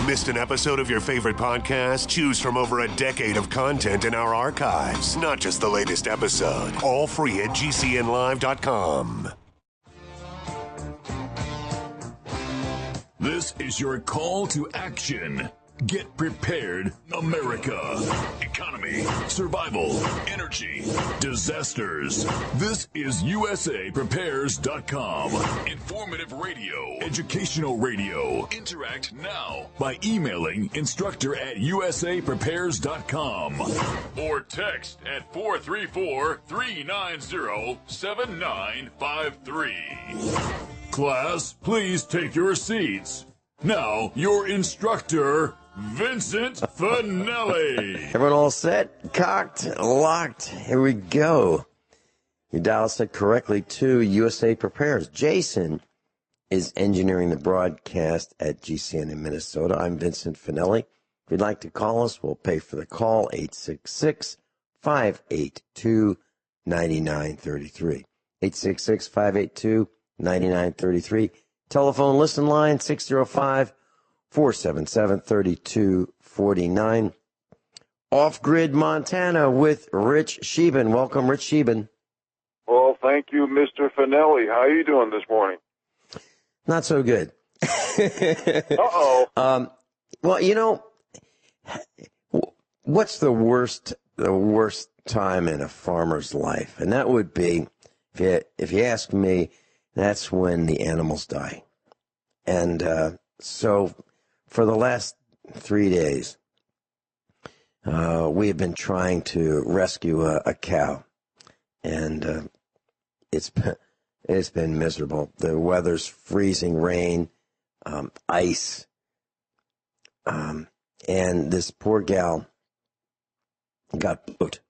Missed an episode of your favorite podcast? Choose from over a decade of content in our archives, not just the latest episode. All free at GCNlive.com. This is your call to action. Get prepared, America. Economy, survival, energy, disasters. This is USAPrepares.com. Informative radio, educational radio. Interact now by emailing instructor@USAPrepares.com or text at 434-390-7953. Class, please take your seats. Now, your instructor, Vincent Finelli. Everyone all set? Cocked? Locked? Here we go. Your dial set correctly to USA Prepares. Jason is engineering the broadcast at GCN in Minnesota. I'm Vincent Finelli. If you'd like to call us, we'll pay for the call, 866-582-9933. 866-582-9933. Telephone listen line, 605-477-3249. Off-Grid Montana with Rich Scheben. Welcome, Rich Scheben. Well, thank you, Mr. Finelli. How are you doing this morning? Not so good. Uh-oh. Well, you know, what's the worst time in a farmer's life? And that would be, if you ask me, that's when the animals die. And so for the last 3 days, we have been trying to rescue a cow. And it's been miserable. The weather's freezing rain, ice. And this poor gal got bloat.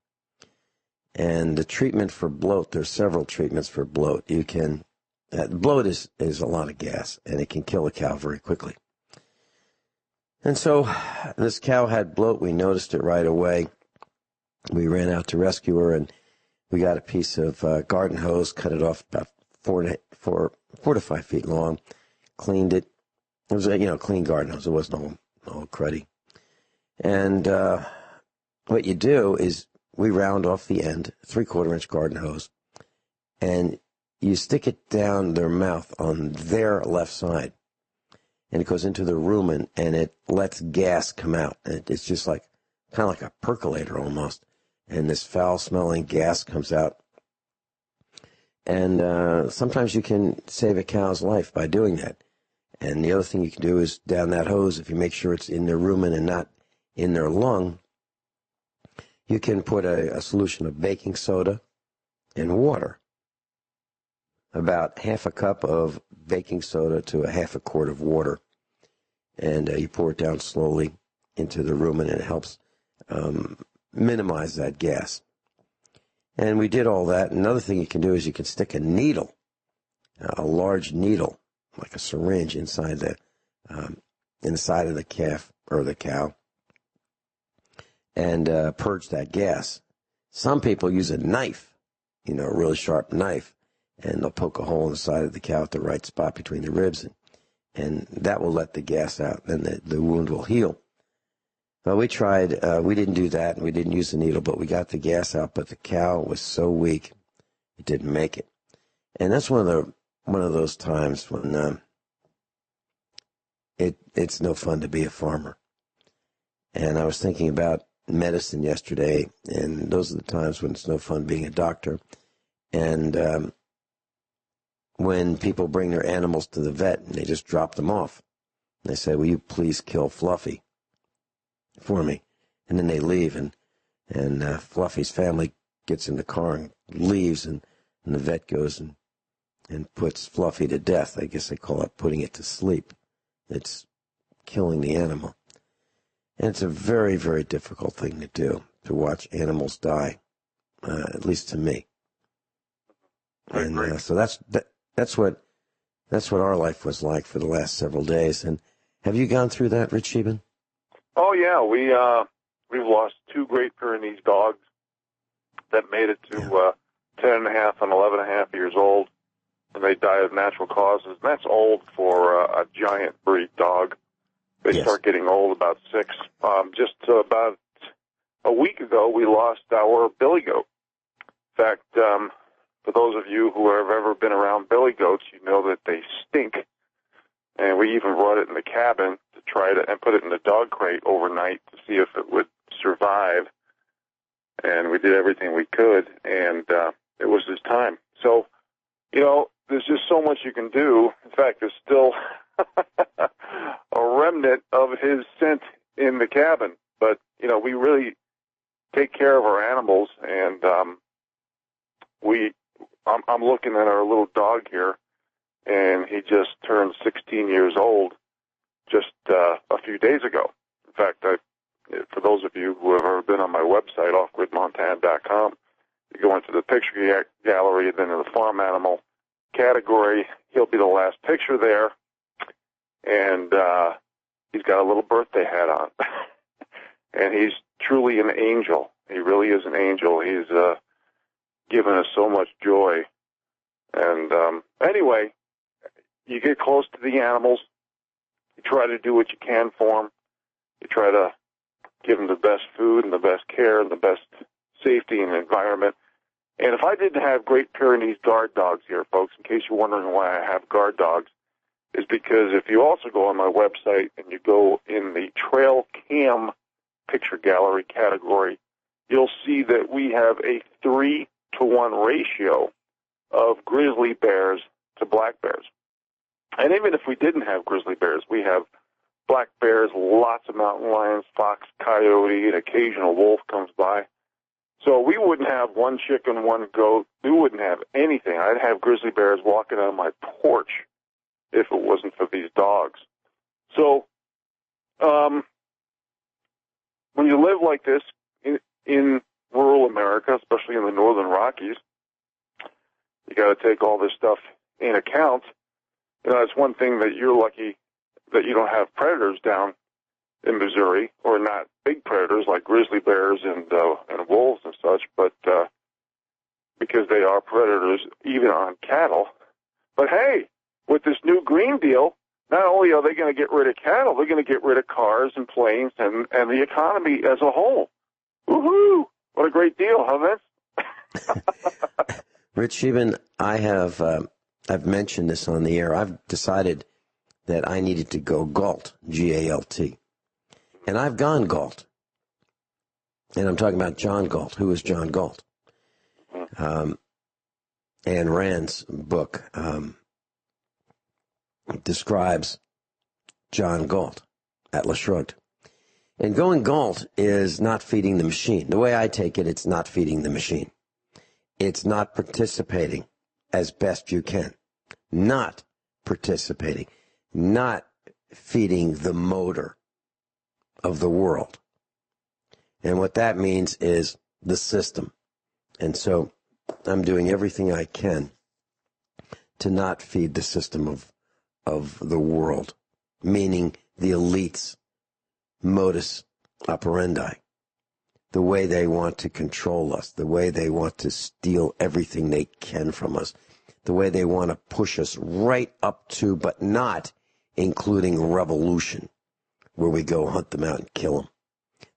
And the treatment for bloat, there's several treatments for bloat. You can... bloat is a lot of gas, and it can kill a cow very quickly. And so this cow had bloat. We noticed it right away. We ran out to rescue her, and we got a piece of garden hose, cut it off about 4 to 5 feet long, cleaned it. It was a clean garden hose. It wasn't all cruddy. And what you do is we round off the end, 3/4-inch garden hose, and you stick it down their mouth on their left side, and it goes into the rumen, and it lets gas come out. And it's just kind of like a percolator almost, and this foul-smelling gas comes out. And sometimes you can save a cow's life by doing that. And the other thing you can do is down that hose, if you make sure it's in their rumen and not in their lung, you can put a solution of baking soda and water. About half a cup of baking soda to a half a quart of water. And you pour it down slowly into the rumen, and it helps minimize that gas. And we did all that. Another thing you can do is you can stick a needle, a large needle, like a syringe, inside the of the calf or the cow, and purge that gas. Some people use a knife, a really sharp knife, and they'll poke a hole in the side of the cow at the right spot between the ribs, and that will let the gas out, and the wound will heal. Well, we tried. We didn't do that, and we didn't use the needle, but we got the gas out. But the cow was so weak, it didn't make it. And that's one of those times when it's no fun to be a farmer. And I was thinking about medicine yesterday, and those are the times when it's no fun being a doctor. And when people bring their animals to the vet and they just drop them off, they say, "Will you please kill Fluffy for me?" And then they leave, and Fluffy's family gets in the car and leaves, and the vet goes and puts Fluffy to death. I guess they call it putting it to sleep. It's killing the animal. And it's a very, very difficult thing to do, to watch animals die, at least to me. And so that's what our life was like for the last several days. And have you gone through that, Rich Scheben? Oh yeah, we've lost 2 Great Pyrenees dogs that made it to 10 and a half and 11 and a half years old, and they died of natural causes. And that's old for a giant breed dog. They start getting old about 6. Just about a week ago, we lost our billy goat. In fact, for those of you who have ever been around billy goats, you know that they stink. And we even brought it in the cabin to try to, and put it in the dog crate overnight to see if it would survive. And we did everything we could, and it was his time. So, you know, there's just so much you can do. In fact, there's still a remnant of his scent in the cabin. But, you know, we really take care of our animals, and I'm looking at our little dog here, and he just turned 16 years old just a few days ago. In fact, for those of you who have ever been on my website, offgridmontana.com, you go into the picture gallery, then in the farm animal category, he'll be the last picture there, and he's got a little birthday hat on. And he's truly an angel. He really is an angel. He's given us so much joy. And anyway, you get close to the animals. You try to do what you can for them. You try to give them the best food and the best care and the best safety and environment. And if I didn't have Great Pyrenees guard dogs here, folks, in case you're wondering why I have guard dogs, is because if you also go on my website and you go in the trail cam picture gallery category, you'll see that we have a 3-to-1 ratio of grizzly bears to black bears. And even if we didn't have grizzly bears, we have black bears, lots of mountain lions, fox, coyote, an occasional wolf comes by. So we wouldn't have one chicken, one goat. We wouldn't have anything. I'd have grizzly bears walking on my porch if it wasn't for these dogs. So when you live like this in rural America, especially in the northern Rockies, you got to take all this stuff in account. You know, it's one thing that you're lucky that you don't have predators down in Missouri, or not big predators like grizzly bears and wolves and such, but because they are predators even on cattle. But hey, with this new Green Deal, not only are they going to get rid of cattle, they're going to get rid of cars and planes and the economy as a whole. Woohoo! What a great deal, huh, Vince? Rich Scheben, I've mentioned this on the air. I've decided that I needed to go GALT, G-A-L-T. And I've gone GALT. And I'm talking about John Galt. Who is John Galt? Anne Rand's book describes John Galt, Atlas Shrugged. And going GALT is not feeding the machine. The way I take it, it's not feeding the machine. It's not participating as best you can. Not participating. Not feeding the motor of the world. And what that means is the system. And so I'm doing everything I can to not feed the system of the world, meaning the elites' modus operandi, the way they want to control us, the way they want to steal everything they can from us, the way they want to push us right up to, but not including revolution, where we go hunt them out and kill them.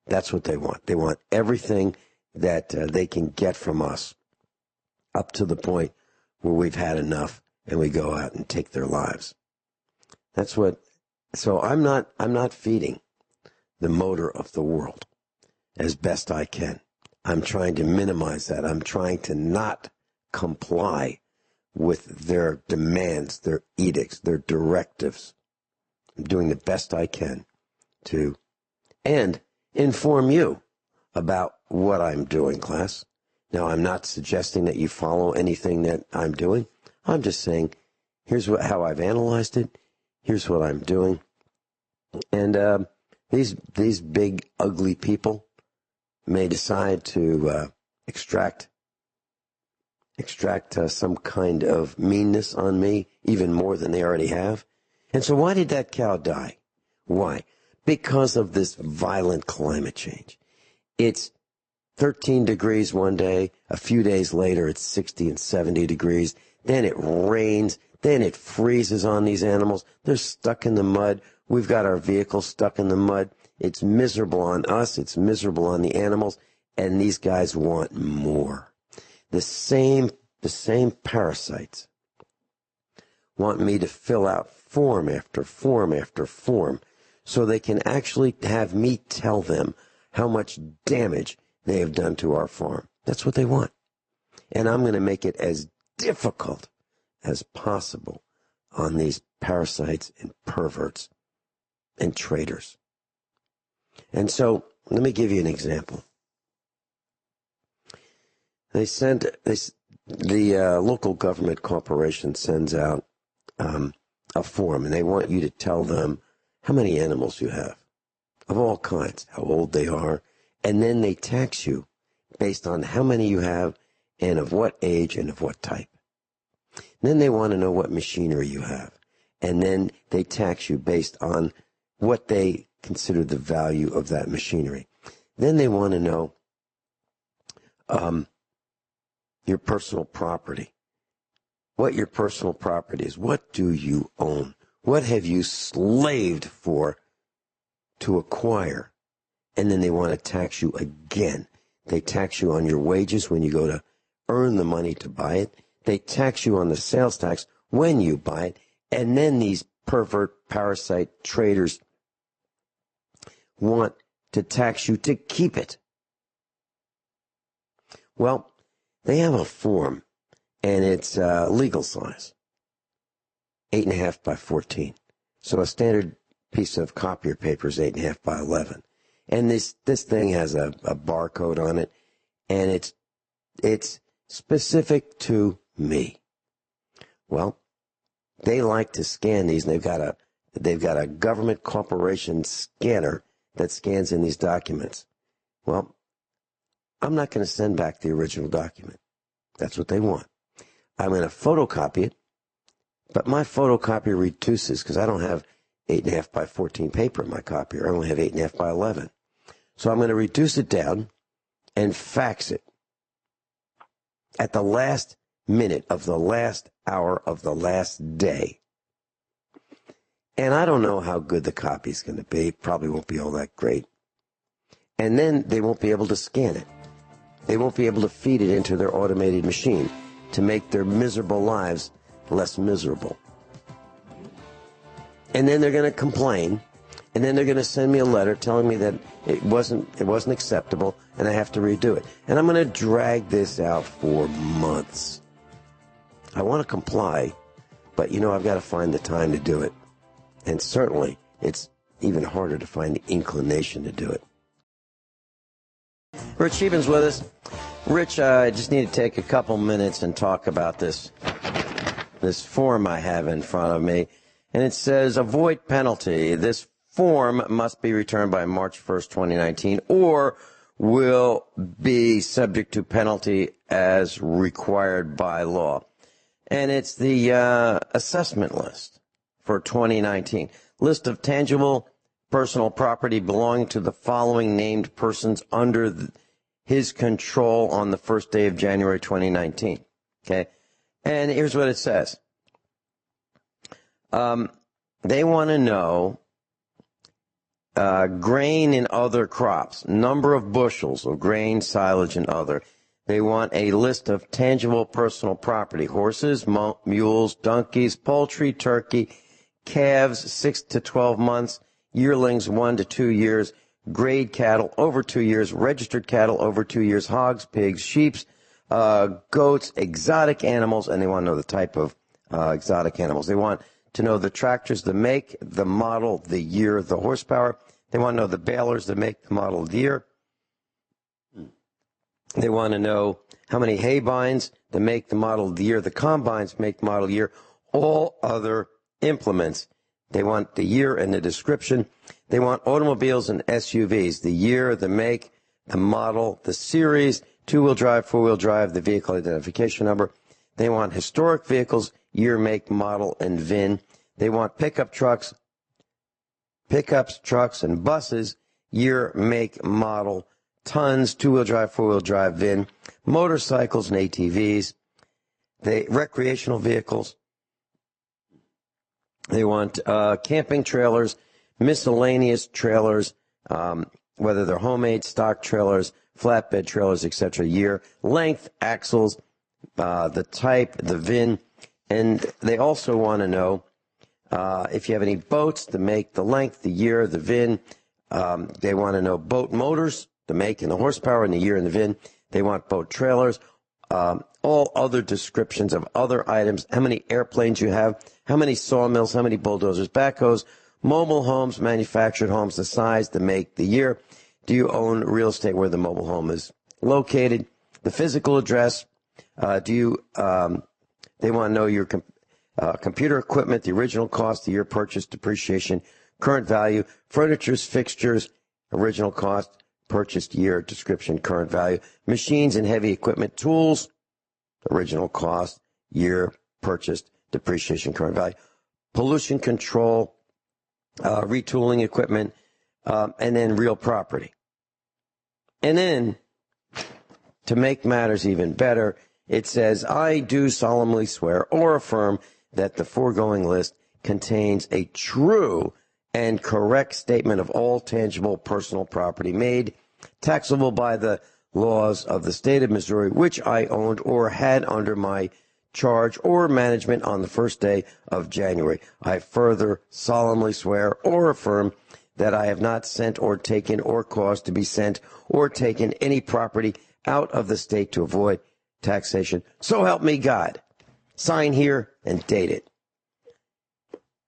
That's what they want. They want everything that they can get from us up to the point where we've had enough and we go out and take their lives. That's what, so I'm not feeding the motor of the world as best I can. I'm trying to minimize that. I'm trying to not comply with their demands, their edicts, their directives. I'm doing the best I can to, and inform you about what I'm doing, class. Now, I'm not suggesting that you follow anything that I'm doing. I'm just saying, here's how I've analyzed it. Here's what I'm doing. And these big, ugly people may decide to extract some kind of meanness on me, even more than they already have. And so why did that cow die? Why? Because of this violent climate change. It's 13 degrees one day. A few days later, it's 60 and 70 degrees. Then it rains. Then it freezes on these animals. They're stuck in the mud. We've got our vehicles stuck in the mud. It's miserable on us. It's miserable on the animals. And these guys want more. The same parasites want me to fill out form after form after form so they can actually have me tell them how much damage they have done to our farm. That's what they want. And I'm going to make it as difficult as possible on these parasites and perverts and traitors. And so, let me give you an example. The local government corporation sends out a form, and they want you to tell them how many animals you have, of all kinds, how old they are, and then they tax you based on how many you have and of what age and of what type. Then they want to know what machinery you have, and then they tax you based on what they consider the value of that machinery. Then they want to know your personal property, what your personal property is. What do you own? What have you slaved for to acquire? And then they want to tax you again. They tax you on your wages when you go to earn the money to buy it. They tax you on the sales tax when you buy it. And then these pervert, parasite traders want to tax you to keep it. Well, they have a form, and it's legal size, 8.5 by 14. So a standard piece of copier paper is 8.5 by 11. And this thing has a barcode on it, and it's specific to me. Well, they like to scan these, and they've got a government corporation scanner that scans in these documents. Well, I'm not going to send back the original document. That's what they want. I'm going to photocopy it, but my photocopier reduces because I don't have 8.5 by 14 paper in my copier. I only have 8.5 by 11. So I'm going to reduce it down and fax it at the last minute of the last hour of the last day. And I don't know how good the copy is going to be. It probably won't be all that great. And then they won't be able to scan it. They won't be able to feed it into their automated machine to make their miserable lives less miserable. And then they're going to complain, and then they're going to send me a letter telling me that it wasn't acceptable, and I have to redo it. And I'm going to drag this out for months. I want to comply, but I've got to find the time to do it. And certainly, it's even harder to find the inclination to do it. Rich Scheben's with us. Rich, I just need to take a couple minutes and talk about this form I have in front of me. And it says, avoid penalty. This form must be returned by March 1st, 2019, or will be subject to penalty as required by law. And it's the assessment list for 2019. List of tangible personal property belonging to the following named persons under his control on the first day of January 2019. Okay? And here's what it says. They want to know grain and other crops, number of bushels of grain, silage, and other. They want a list of tangible personal property, horses, mules, donkeys, poultry, turkey, calves, 6 to 12 months, yearlings, 1 to 2 years, grade cattle, over 2 years, registered cattle, over 2 years, hogs, pigs, sheep, goats, exotic animals, and they want to know the type of exotic animals. They want to know the tractors, the make, the model, the year, the horsepower. They want to know the balers, the make, the model, the year. They want to know how many hay binds, the make, the model, the year, the combines, make, model, year, all other implements. They want the year and the description. They want automobiles and SUVs, the year, the make, the model, the series, two-wheel drive, four-wheel drive, the vehicle identification number. They want historic vehicles, year, make, model, and VIN. They want pickups, trucks, and buses, year, make, model, tons, two-wheel drive, four-wheel drive, VIN, motorcycles and ATVs, recreational vehicles, They want camping trailers, miscellaneous trailers, whether they're homemade, stock trailers, flatbed trailers, etc. Year, length, axles, the type, the VIN, and they also want to know if you have any boats, the make, the length, the year, the VIN. They want to know boat motors, the make and the horsepower, and the year and the VIN. They want boat trailers, all other descriptions of other items, how many airplanes you have, how many sawmills, how many bulldozers, backhoes, mobile homes, manufactured homes, the size, the make, the year. Do you own real estate where the mobile home is located? The physical address. They want to know your computer equipment, the original cost, the year purchase, depreciation, current value, furnitures, fixtures, original cost, purchased year, description, current value, machines and heavy equipment, tools, original cost, year purchased, depreciation, current value, pollution control, retooling equipment, and then real property. And then, to make matters even better, it says, I do solemnly swear or affirm that the foregoing list contains a true and correct statement of all tangible personal property made taxable by the laws of the state of Missouri, which I owned or had under my charge or management on the first day of January. I further solemnly swear or affirm that I have not sent or taken or caused to be sent or taken any property out of the state to avoid taxation. So help me God. Sign here and date it.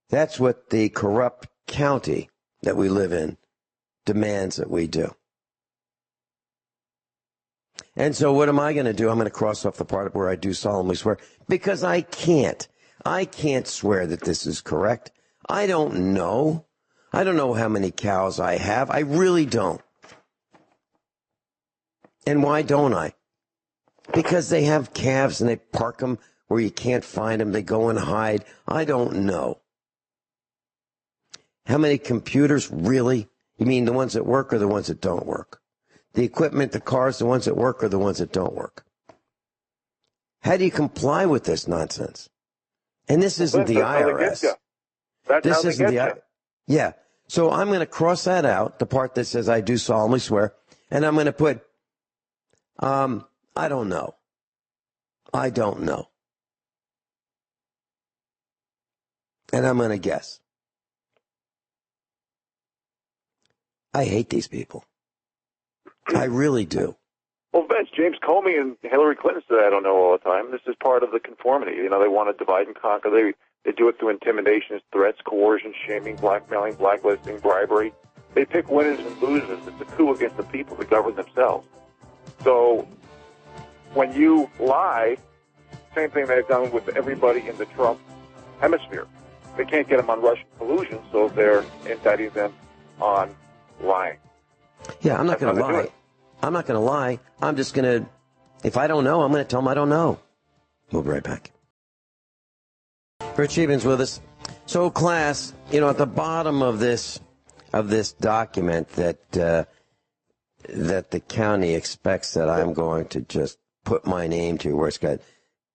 That's what the corrupt county that we live in demands that we do. And so what am I going to do? I'm going to cross off the part where I do solemnly swear, because I can't. I can't swear that this is correct. I don't know. I don't know how many cows I have. I really don't. And why don't I? Because they have calves and they park them where you can't find them. They go and hide. I don't know. How many computers, really? You mean the ones that work or the ones that don't work? The equipment, the cars, the ones that work or the ones that don't work? How do you comply with this nonsense? And this isn't the IRS. This isn't the Yeah. So I'm going to cross that out, the part that says I do solemnly swear, and I'm going to put, I don't know. I don't know. And I'm going to guess. I hate these people. I really do. Well, Vince, James Comey and Hillary Clinton said, I don't know all the time. This is part of the conformity. You know, they want to divide and conquer. They do it through intimidation, threats, coercion, shaming, blackmailing, blacklisting, bribery. They pick winners and losers. It's a coup against the people to govern themselves. So when you lie, same thing they've done with everybody in the Trump hemisphere. They can't get them on Russian collusion, so they're indicting them on lying. Yeah, I'm not going to lie. I'm not going to lie. I'm just going to, if I don't know, I'm going to tell them I don't know. We'll be right back. Rich Sheben's with us. So, class, you know, at the bottom of this document that the county expects that I'm going to just put my name to, where it's got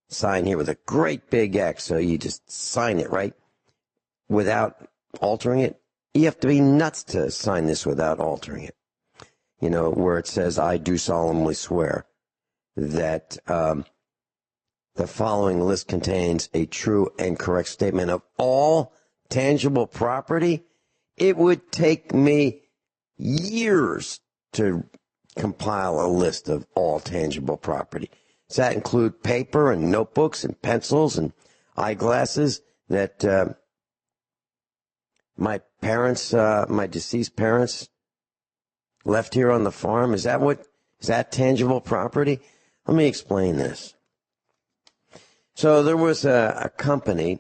sign here with a great big X, so you just sign it, right? Without altering it. You have to be nuts to sign this without altering it. You know, where it says, I do solemnly swear that the following list contains a true and correct statement of all tangible property. It would take me years to compile a list of all tangible property. Does that include paper and notebooks and pencils and eyeglasses that my parents, my deceased parents left here on the farm? Is that tangible property? Let me explain this. So there was a company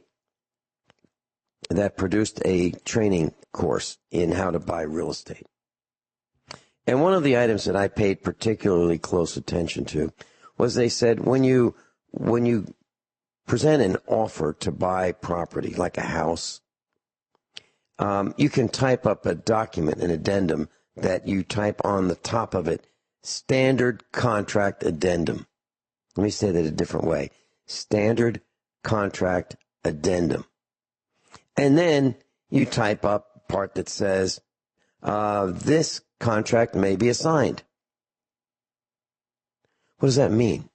that produced a training course in how to buy real estate. And one of the items that I paid particularly close attention to was they said when you present an offer to buy property like a house, you can type up a document, an addendum, that you type on the top of it, standard contract addendum. Let me say that a different way. Standard contract addendum. And then you type up a part that says, this contract may be assigned. What does that mean?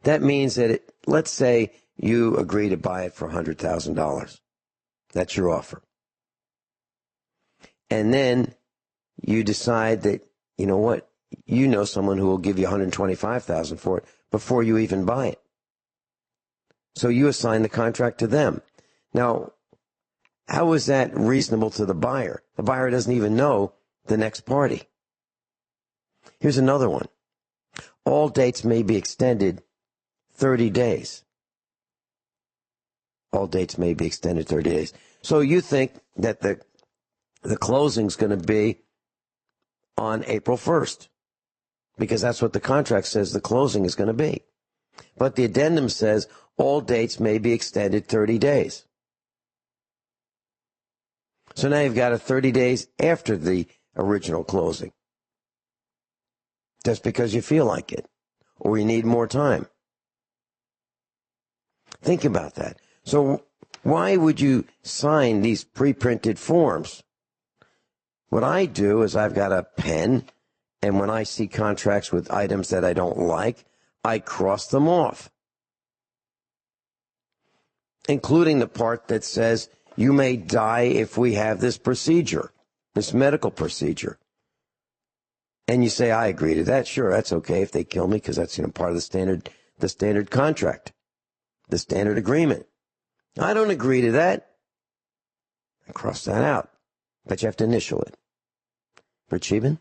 That means that, let's say you agree to buy it for $100,000. That's your offer. And then you decide that, you know what, you know someone who will give you $125,000 for it before you even buy it. So you assign the contract to them. Now, how is that reasonable to the buyer? The buyer doesn't even know the next party. Here's another one. All dates may be extended 30 days. All dates may be extended 30 days. So you think that the closing's going to be on April 1st, because that's what the contract says the closing is going to be. But the addendum says all dates may be extended 30 days. So now you've got 30 days after the original closing, just because you feel like it, or you need more time. Think about that. So why would you sign these pre-printed forms? What I do is I've got a pen, and when I see contracts with items that I don't like, I cross them off, including the part that says you may die if we have this procedure, this medical procedure. And you say, I agree to that. Sure, that's okay if they kill me, because that's, part of the standard contract, the standard agreement. I don't agree to that. I cross that out, but you have to initial it. Scheben?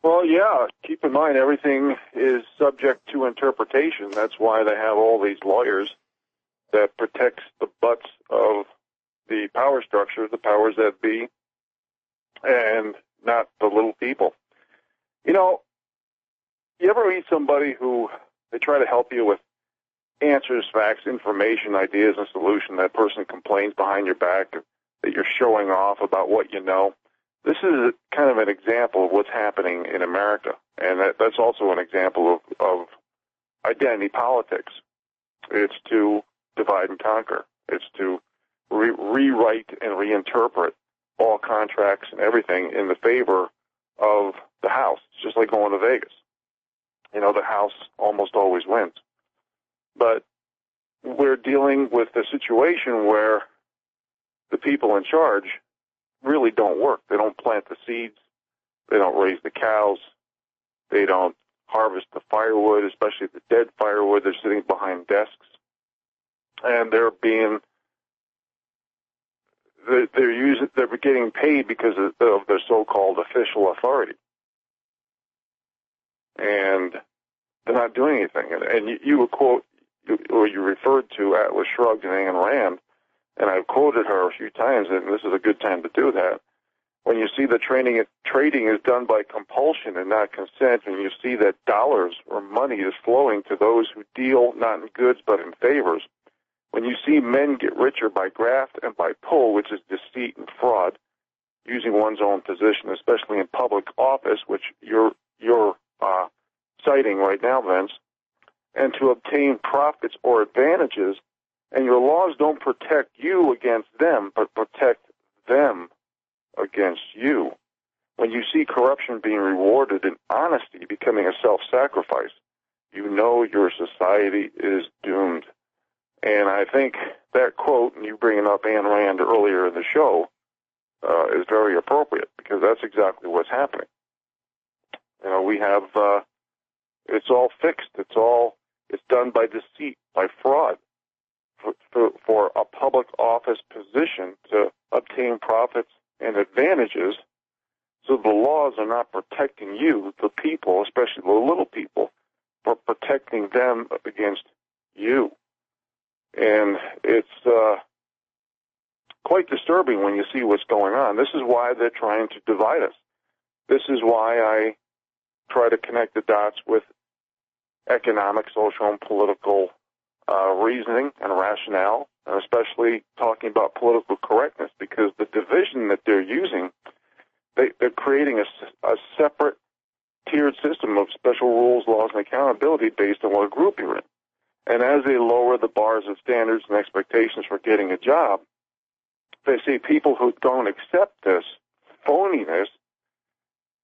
Well, yeah, keep in mind everything is subject to interpretation. That's why they have all these lawyers that protects the butts of the power structure, the powers that be, and not the little people. You ever meet somebody who they try to help you with answers, facts, information, ideas, and solution? That person complains behind your back that you're showing off about what you know. This is kind of an example of what's happening in America, and that's also an example of identity politics. It's to divide and conquer. It's to rewrite and reinterpret all contracts and everything in the favor of the house. It's just like going to Vegas. The house almost always wins. But we're dealing with a situation where the people in charge really don't work. They don't plant the seeds. They don't raise the cows. They don't harvest the firewood, especially the dead firewood. They're sitting behind desks. And they're getting paid because of their so-called official authority. And they're not doing anything. And you referred to Atlas Shrugged and Ayn Rand, and I've quoted her a few times, and this is a good time to do that. When you see that trading is done by compulsion and not consent, and you see that dollars or money is flowing to those who deal not in goods but in favors, when you see men get richer by graft and by pull, which is deceit and fraud, using one's own position, especially in public office, which you're citing right now, Vince, and to obtain profits or advantages, and your laws don't protect you against them, but protect them against you. When you see corruption being rewarded and honesty becoming a self-sacrifice, you know your society is doomed. And I think that quote, and you bringing up Ayn Rand earlier in the show, is very appropriate, because that's exactly what's happening. We have, it's all fixed. It's done by deceit, by fraud, for a public office position to obtain profits and advantages. So the laws are not protecting you, the people, especially the little people, but protecting them against you. And it's quite disturbing when you see what's going on. This is why they're trying to divide us. This is why I try to connect the dots with economic, social, and political reasoning and rationale, and especially talking about political correctness, because the division that they're using, they're creating a separate tiered system of special rules, laws, and accountability based on what group you're in. And as they lower the bars of standards and expectations for getting a job, they see people who don't accept this phoniness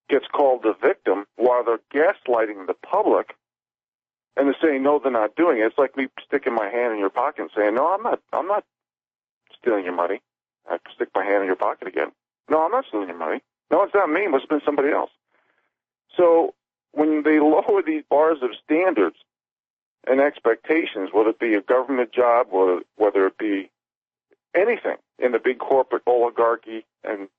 gets called the victim while they're gaslighting the public, and they're saying, no, they're not doing it. It's like me sticking my hand in your pocket and saying, no, I'm not stealing your money. I stick my hand in your pocket again. No, I'm not stealing your money. No, it's not me. It must have been somebody else. So when they lower these bars of standards and expectations, whether it be a government job, whether it be anything in the big corporate oligarchy and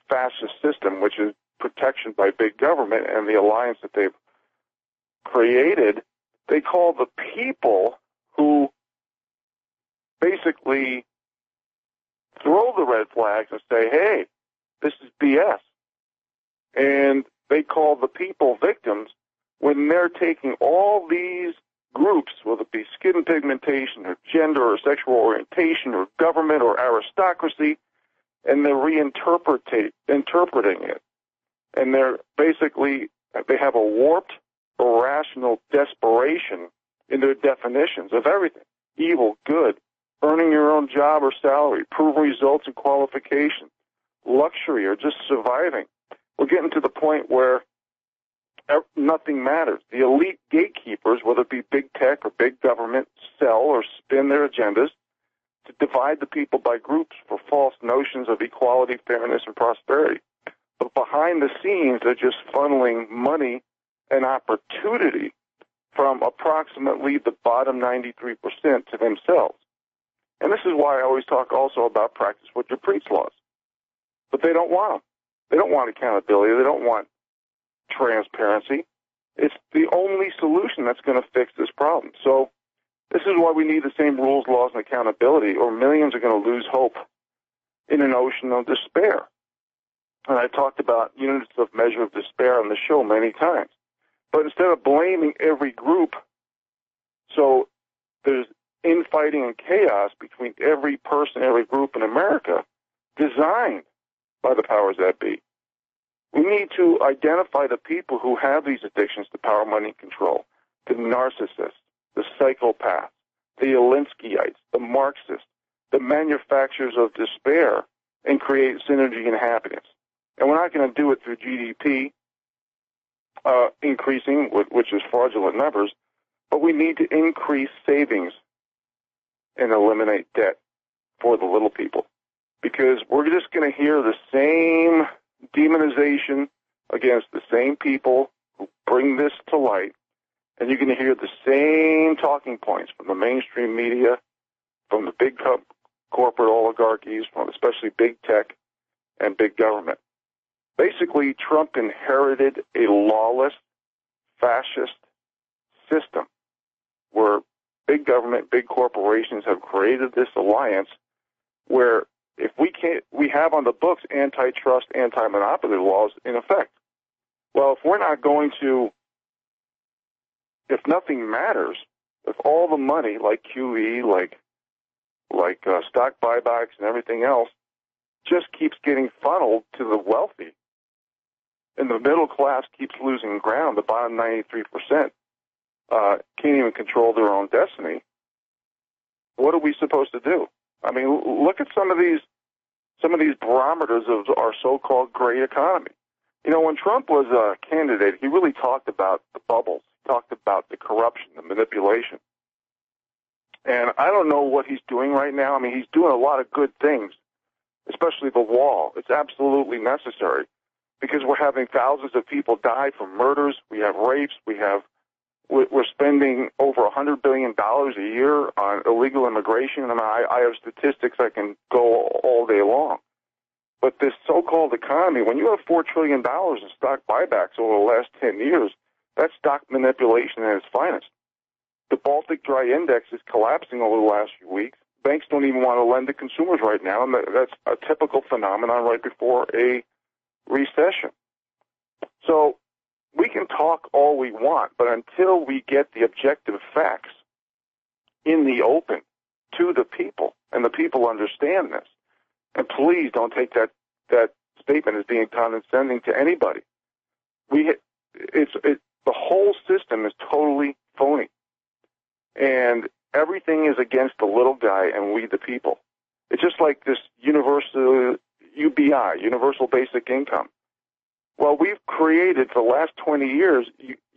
fascist system, which is protection by big government and the alliance that they've created, they call the people who basically throw the red flags and say, hey, this is BS. And they call the people victims when they're taking all these groups, whether it be skin pigmentation or gender or sexual orientation or government or aristocracy, and they're interpreting it. And they're basically, they have a warped, irrational desperation in their definitions of everything. Evil, good, earning your own job or salary, proven results and qualifications, luxury, or just surviving. We're getting to the point where nothing matters. The elite gatekeepers, whether it be big tech or big government, sell or spin their agendas to divide the people by groups for false notions of equality, fairness, and prosperity. But behind the scenes, they're just funneling money and opportunity from approximately the bottom 93% to themselves. And this is why I always talk also about practice what you preach laws. But they don't want them. They don't want accountability. They don't want transparency. It's the only solution that's going to fix this problem. So this is why we need the same rules, laws, and accountability, or millions are going to lose hope in an ocean of despair. And I talked about units of measure of despair on the show many times. But instead of blaming every group, so there's infighting and chaos between every person, every group in America, designed by the powers that be. We need to identify the people who have these addictions to power, money, and control, the narcissists, the psychopaths, the Alinskyeites, the Marxists, the manufacturers of despair, and create synergy and happiness. And we're not going to do it through GDP increasing, which is fraudulent numbers, but we need to increase savings and eliminate debt for the little people. Because we're just going to hear the same demonization against the same people who bring this to light, and you're going to hear the same talking points from the mainstream media, from the big corporate oligarchies, from especially big tech and big government. Basically, Trump inherited a lawless, fascist system where big government, big corporations have created this alliance where if we have on the books antitrust, anti-monopoly laws in effect. Well, if we're not going to, if nothing matters, if all the money, like QE, like stock buybacks and everything else, just keeps getting funneled to the wealthy, and the middle class keeps losing ground, the bottom 93% can't even control their own destiny, what are we supposed to do? I mean, look at some of these barometers of our so-called great economy. You know, when Trump was a candidate, he really talked about the bubbles. He talked about the corruption, the manipulation. And I don't know what he's doing right now. I mean, he's doing a lot of good things, especially the wall. It's absolutely necessary because we're having thousands of people die from murders. We have rapes. We're spending over $100 billion a year on illegal immigration. I mean, I have statistics I can go all day long. But this so-called economy, when you have $4 trillion in stock buybacks over the last 10 years, that's stock manipulation at its finest. The Baltic Dry Index is collapsing over the last few weeks. Banks don't even want to lend to consumers right now, and that's a typical phenomenon right before a recession. So we can talk all we want, but until we get the objective facts in the open to the people, and the people understand this, and please don't take that statement as being condescending to anybody. The whole system is totally phony. And everything is against the little guy and we the people. It's just like this universal UBI, universal basic income. Well, we've created for the last 20 years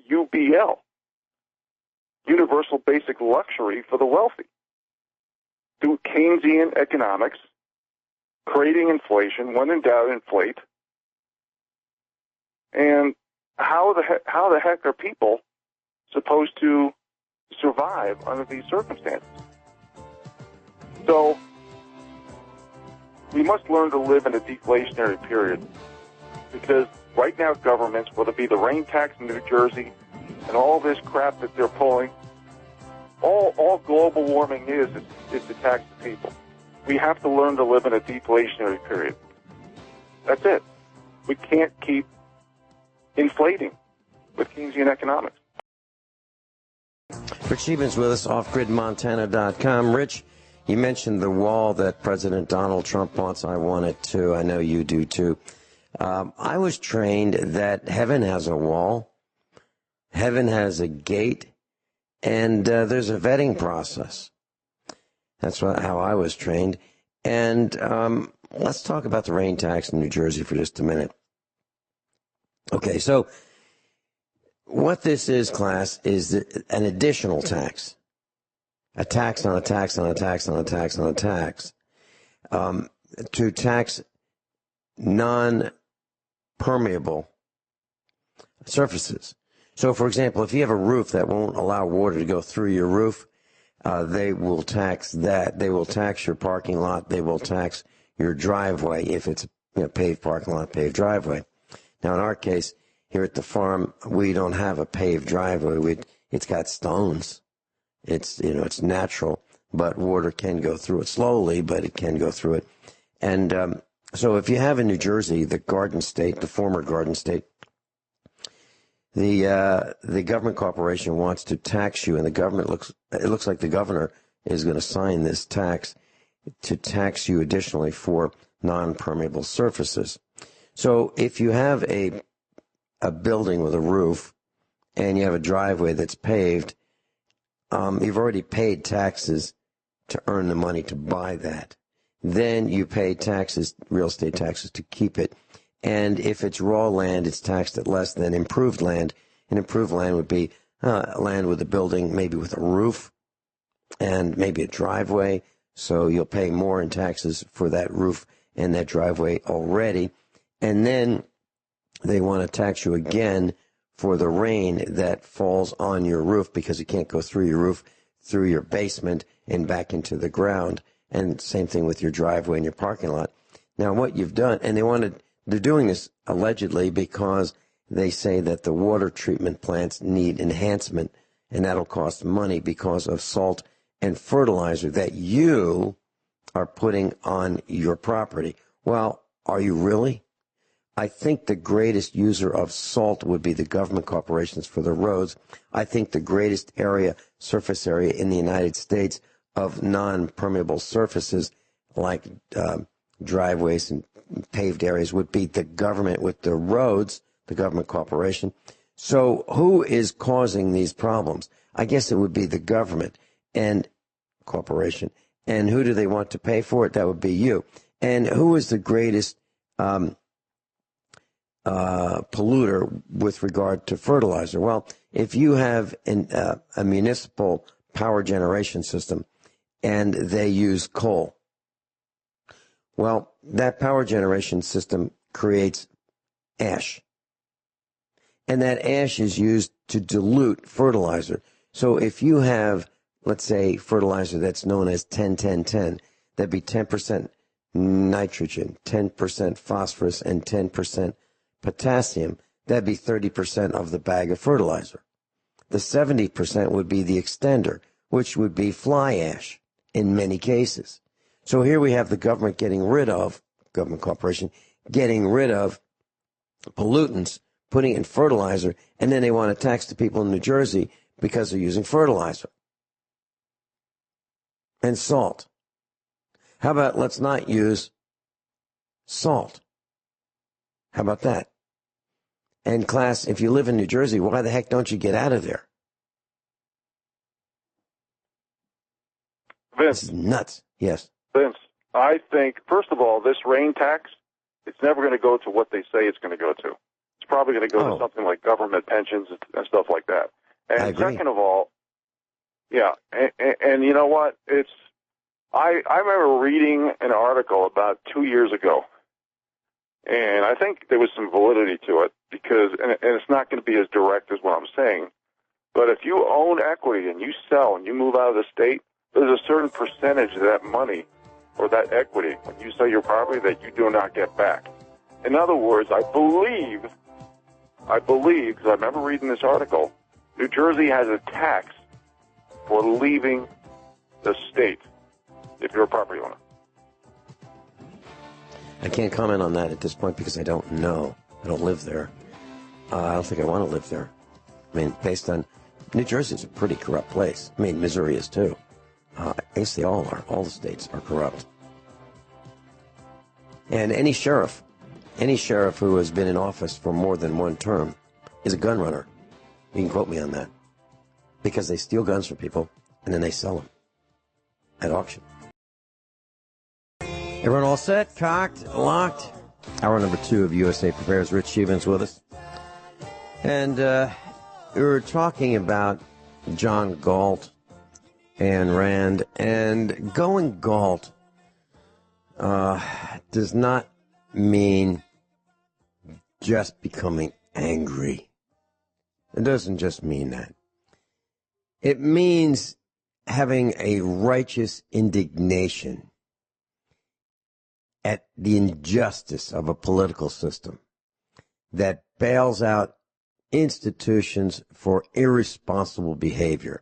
UBL, universal basic luxury for the wealthy, through Keynesian economics, creating inflation. When in doubt, inflate. And how the heck are people supposed to survive under these circumstances? So we must learn to live in a deflationary period, because right now governments, whether it be the rain tax in New Jersey and all this crap that they're pulling, all global warming is to tax the people. We have to learn to live in a deflationary period. That's it. We can't keep inflating with Keynesian economics. Rich Scheben's with us, offgridmontana.com. Rich, you mentioned the wall that President Donald Trump wants. I want it too. I know you do too. I was trained that heaven has a wall, heaven has a gate, and there's a vetting process. That's how I was trained. And let's talk about the rain tax in New Jersey for just a minute. Okay, so what this is, class, is an additional tax. A tax on a tax on a tax on a tax on a tax. To tax non-permeable surfaces. So, for example, if you have a roof that won't allow water to go through your roof, they will tax that. They will tax your parking lot. They will tax your driveway if it's a paved parking lot, paved driveway. Now, in our case, here at the farm, we don't have a paved driveway. It's got stones. It's natural, but water can go through it slowly, but it can go through it. And so if you have in New Jersey, the Garden State, the former Garden State, the government corporation wants to tax you, and it looks like the governor is going to sign this tax to tax you additionally for non-permeable surfaces. So if you have a building with a roof and you have a driveway that's paved, you've already paid taxes to earn the money to buy that. Then you pay taxes, real estate taxes, to keep it. And if it's raw land, it's taxed at less than improved land. And improved land would be land with a building, maybe with a roof and maybe a driveway. So you'll pay more in taxes for that roof and that driveway already. And then they want to tax you again for the rain that falls on your roof, because it can't go through your roof, through your basement and back into the ground. And same thing with your driveway and your parking lot. Now, what you've done, and they're doing this allegedly because they say that the water treatment plants need enhancement, and that'll cost money because of salt and fertilizer that you are putting on your property. Well, are you really? I think the greatest user of salt would be the government corporations for the roads. I think the greatest surface area in the United States of non-permeable surfaces like driveways and paved areas would be the government with the roads, the government corporation. So who is causing these problems? I guess it would be the government and corporation. And who do they want to pay for it? That would be you. And who is the greatest polluter with regard to fertilizer? Well, if you have a municipal power generation system and they use coal, well, that power generation system creates ash. And that ash is used to dilute fertilizer. So if you have, let's say, fertilizer that's known as 10-10-10, that'd be 10% nitrogen, 10% phosphorus, and 10% potassium. That'd be 30% of the bag of fertilizer. The 70% would be the extender, which would be fly ash in many cases. So here we have the government government corporation, getting rid of pollutants, putting in fertilizer, and then they want to tax the people in New Jersey because they're using fertilizer and salt. How about let's not use salt? How about that? And class, if you live in New Jersey, why the heck don't you get out of there? This is nuts. Yes. Vince, I think, first of all, this rain tax, it's never going to go to what they say it's going to go to. It's probably going to go to something like government pensions and stuff like that. And I agree. second of all, yeah, and you know what? I remember reading an article about 2 years ago, and I think there was some validity to it because, and it's not going to be as direct as what I'm saying, but if you own equity and you sell and you move out of the state, there's a certain percentage of that money or that equity when you sell your property that you do not get back. In other words, I believe, because I remember reading this article, New Jersey has a tax for leaving the state if you're a property owner. I can't comment on that at this point because I don't know. I don't live there. I don't think I want to live there. I mean, based on New Jersey's a pretty corrupt place. I mean, Missouri is too. I guess they all are. All the states are corrupt. And any sheriff who has been in office for more than one term is a gun runner. You can quote me on that. Because they steal guns from people and then they sell them at auction. Everyone all set? Cocked? Locked? Hour number 2 of USA Prepares. Rich Sheben's with us. And we were talking about John Galt and Rand. And going Galt does not mean just becoming angry. It doesn't just mean that. It means having a righteous indignation at the injustice of a political system that bails out institutions for irresponsible behavior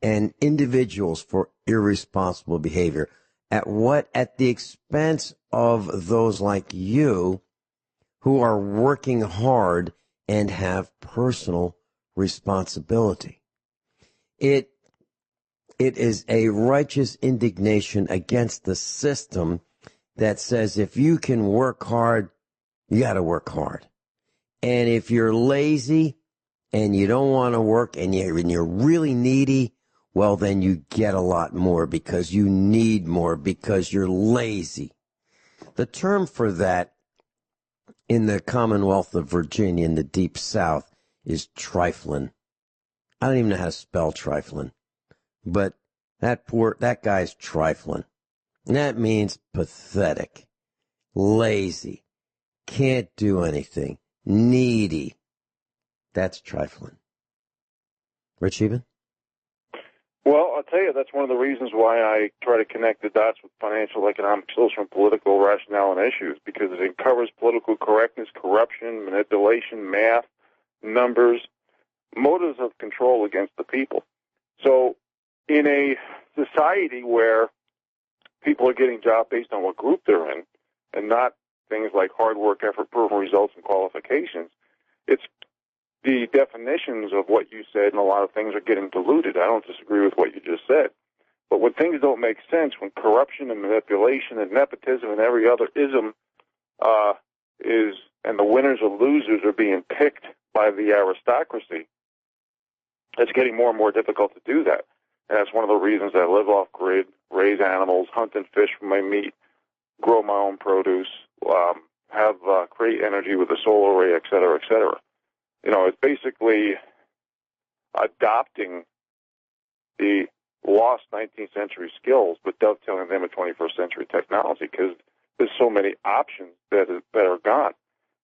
and individuals for irresponsible behavior. At what? At the expense of those like you who are working hard and have personal responsibility. It is a righteous indignation against the system that says if you can work hard, you got to work hard. And if you're lazy and you don't want to work and you're really needy, well, then you get a lot more because you need more because you're lazy. The term for that in the Commonwealth of Virginia in the Deep South is trifling. I don't even know how to spell trifling, but that guy's trifling. And that means pathetic, lazy, can't do anything, needy. That's trifling. Rich Eben? Well, I'll tell you, that's one of the reasons why I try to connect the dots with financial, economic, social, and political rationale and issues, because it uncovers political correctness, corruption, manipulation, math, numbers, motives of control against the people. So in a society where people are getting jobs based on what group they're in and not things like hard work, effort, proven results, and qualifications, it's the definitions of what you said and a lot of things are getting diluted. I don't disagree with what you just said. But when things don't make sense, when corruption and manipulation and nepotism and every other ism and the winners or losers are being picked by the aristocracy, it's getting more and more difficult to do that. And that's one of the reasons I live off grid, raise animals, hunt and fish for my meat, grow my own produce, create energy with a solar array, et cetera, et cetera. You know, it's basically adopting the lost 19th century skills, but dovetailing them with 21st century technology because there's so many options that are gone.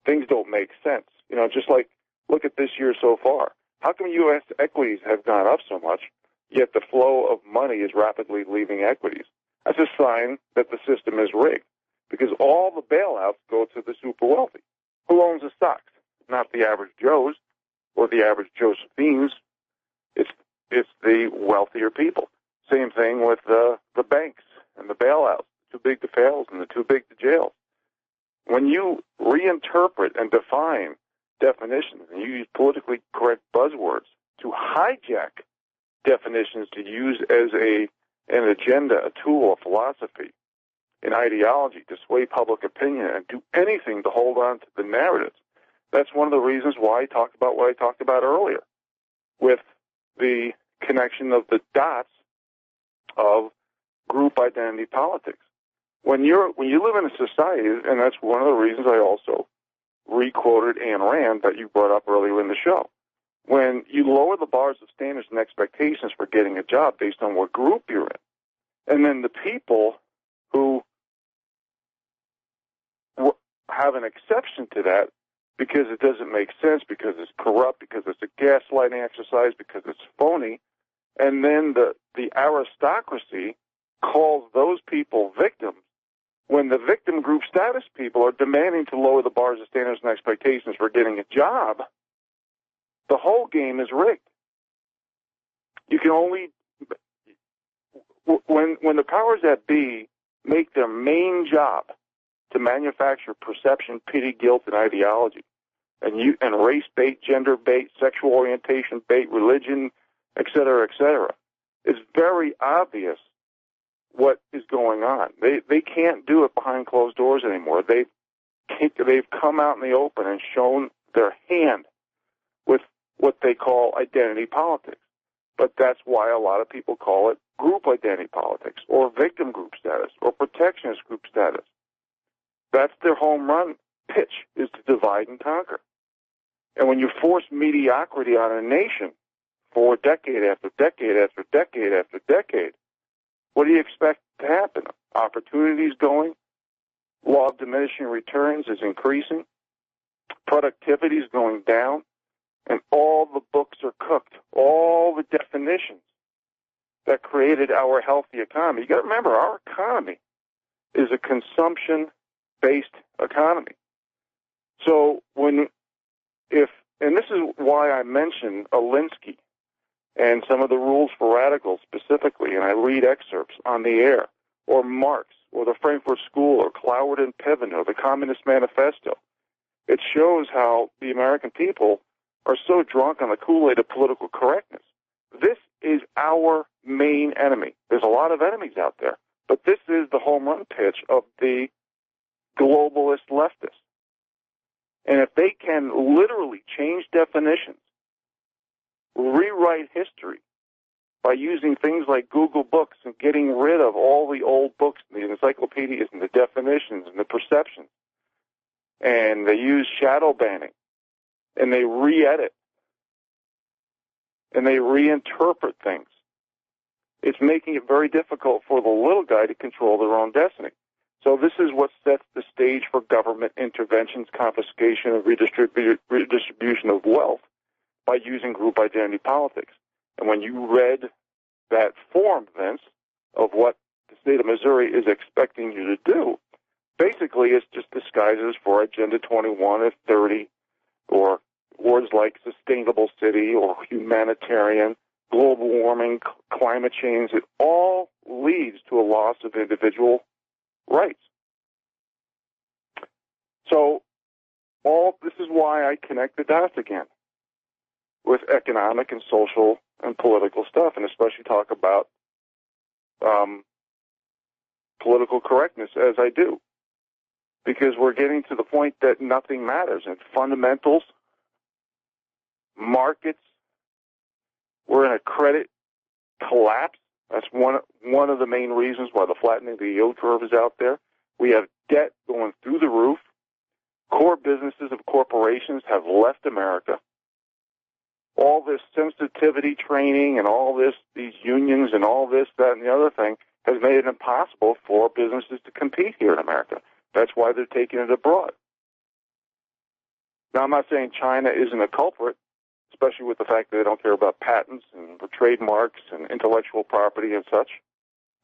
Things don't make sense. You know, just like look at this year so far. How come U.S. equities have gone up so much, yet the flow of money is rapidly leaving equities? That's a sign that the system is rigged because all the bailouts go to the super wealthy. Who owns the stocks? Not the average Joes or the average Josephines. It's the wealthier people. Same thing with the banks and the bailouts, too big to fail and the too big to jail. When you reinterpret and define definitions and you use politically correct buzzwords to hijack definitions to use as an agenda, a tool, a philosophy, an ideology to sway public opinion and do anything to hold on to the narratives, that's one of the reasons why I talked about what I talked about earlier with the connection of the dots of group identity politics. When you live in a society, and that's one of the reasons I also re-quoted Ayn Rand that you brought up earlier in the show. When you lower the bars of standards and expectations for getting a job based on what group you're in, and then the people who have an exception to that because it doesn't make sense, because it's corrupt, because it's a gaslighting exercise, because it's phony, and then the aristocracy calls those people victims, when the victim group status people are demanding to lower the bars of standards and expectations for getting a job, the whole game is rigged. You can only, when the powers that be make their main job to manufacture perception, pity, guilt, and ideology, and race bait, gender bait, sexual orientation bait, religion, et cetera, it's very obvious what is going on. They can't do it behind closed doors anymore. They've come out in the open and shown their hand with what they call identity politics. But that's why a lot of people call it group identity politics, or victim group status, or protectionist group status. That's their home run pitch, is to divide and conquer. And when you force mediocrity on a nation for decade after decade after decade after decade, what do you expect to happen? Opportunities going, law of diminishing returns is increasing, productivity is going down, and all the books are cooked. All the definitions that created our healthy economy. You got to remember, our economy is a consumption-based economy. So and this is why I mentioned Alinsky and some of the rules for radicals specifically, and I read excerpts on the air, or Marx, or the Frankfurt School, or Cloward and Piven, or the Communist Manifesto. It shows how the American people are so drunk on the Kool-Aid of political correctness. This is our main enemy. There's a lot of enemies out there, but this is the home run pitch of the globalist leftists. And if they can literally change definitions, rewrite history by using things like Google Books and getting rid of all the old books, the encyclopedias and the definitions and the perceptions, and they use shadow banning, and they re-edit, and they reinterpret things, it's making it very difficult for the little guy to control their own destiny. So this is what sets the stage for government interventions, confiscation, and redistribution of wealth by using group identity politics. And when you read that form, Vince, of what the state of Missouri is expecting you to do, basically it's just disguises for Agenda 21 or 30, or words like sustainable city or humanitarian, global warming, climate change. It all leads to a loss of individual rights. So this is why I connect the dots again with economic and social and political stuff, and especially talk about political correctness as I do, because we're getting to the point that nothing matters, and fundamentals, markets, we're in a credit collapse. That's one of the main reasons why the flattening of the yield curve is out there. We have debt going through the roof. Core businesses of corporations have left America. All this sensitivity training and all this, these unions and all this, that, and the other thing has made it impossible for businesses to compete here in America. That's why they're taking it abroad. Now, I'm not saying China isn't a culprit, especially with the fact that they don't care about patents and trademarks and intellectual property and such.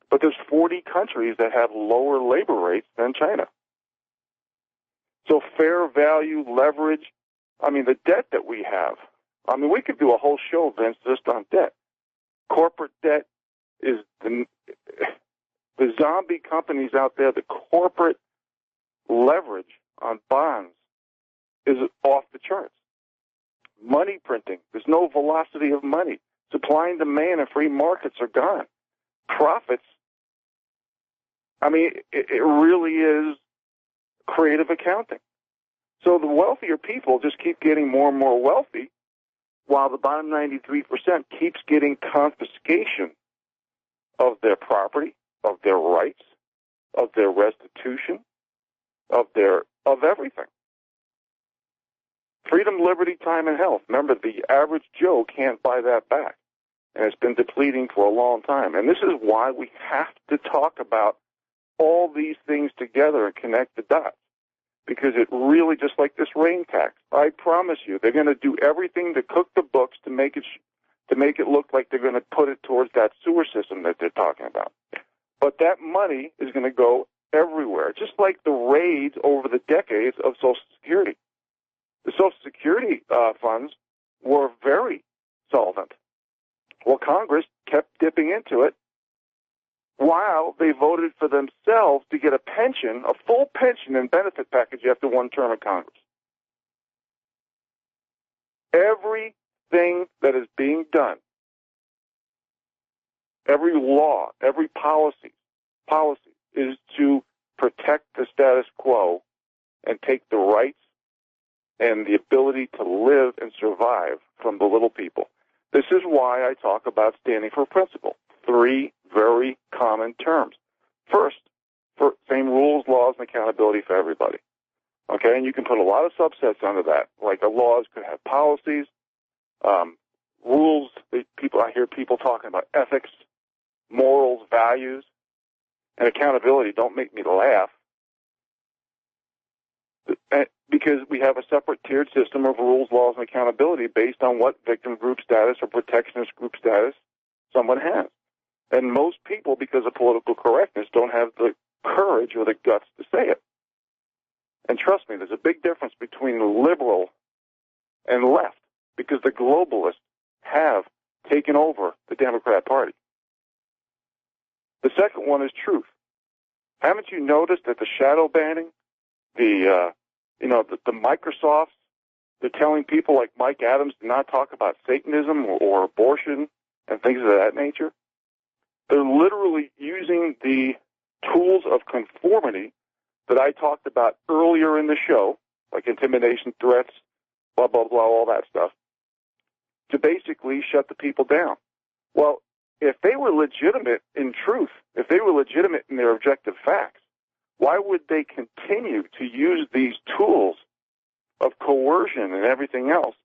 But there's 40 countries that have lower labor rates than China. So fair value, leverage, the debt that we have, we could do a whole show, Vince, just on debt. Corporate debt is the zombie companies out there, the corporate leverage on bonds is off the charts. Money printing, there's no velocity of money. Supply and demand and free markets are gone. Profits, it really is creative accounting. So the wealthier people just keep getting more and more wealthy, while the bottom 93% keeps getting confiscation of their property, of their rights, of their restitution, of everything. Freedom, liberty, time, and health. Remember, the average Joe can't buy that back. And it's been depleting for a long time. And this is why we have to talk about all these things together and connect the dots. Because it really, just like this rain tax, I promise you, they're going to do everything to cook the books to make it look like they're going to put it towards that sewer system that they're talking about. But that money is going to go everywhere, just like the raids over the decades of Social Security. The Social Security funds were very solvent. Well, Congress kept dipping into it while they voted for themselves to get a pension, a full pension and benefit package after one term of Congress. Everything that is being done, every law, every policy is to protect the status quo and take the rights and the ability to live and survive from the little people. This is why I talk about standing for principle. 3 very common terms. First, for same rules, laws, and accountability for everybody. Okay, and you can put a lot of subsets under that. Like the laws could have policies, rules. I hear people talking about ethics, morals, values, and accountability. Don't make me laugh. Because we have a separate tiered system of rules, laws, and accountability based on what victim group status or protectionist group status someone has. And most people, because of political correctness, don't have the courage or the guts to say it. And trust me, there's a big difference between liberal and left, because the globalists have taken over the Democrat Party. The second one is truth. Haven't you noticed that the shadow banning, the Microsofts, they're telling people like Mike Adams to not talk about Satanism or abortion and things of that nature? They're literally using the tools of conformity that I talked about earlier in the show, like intimidation, threats, blah, blah, blah, all that stuff, to basically shut the people down. Well, if they were legitimate in truth, if they were legitimate in their objective facts, why would they continue to use these tools of coercion and everything else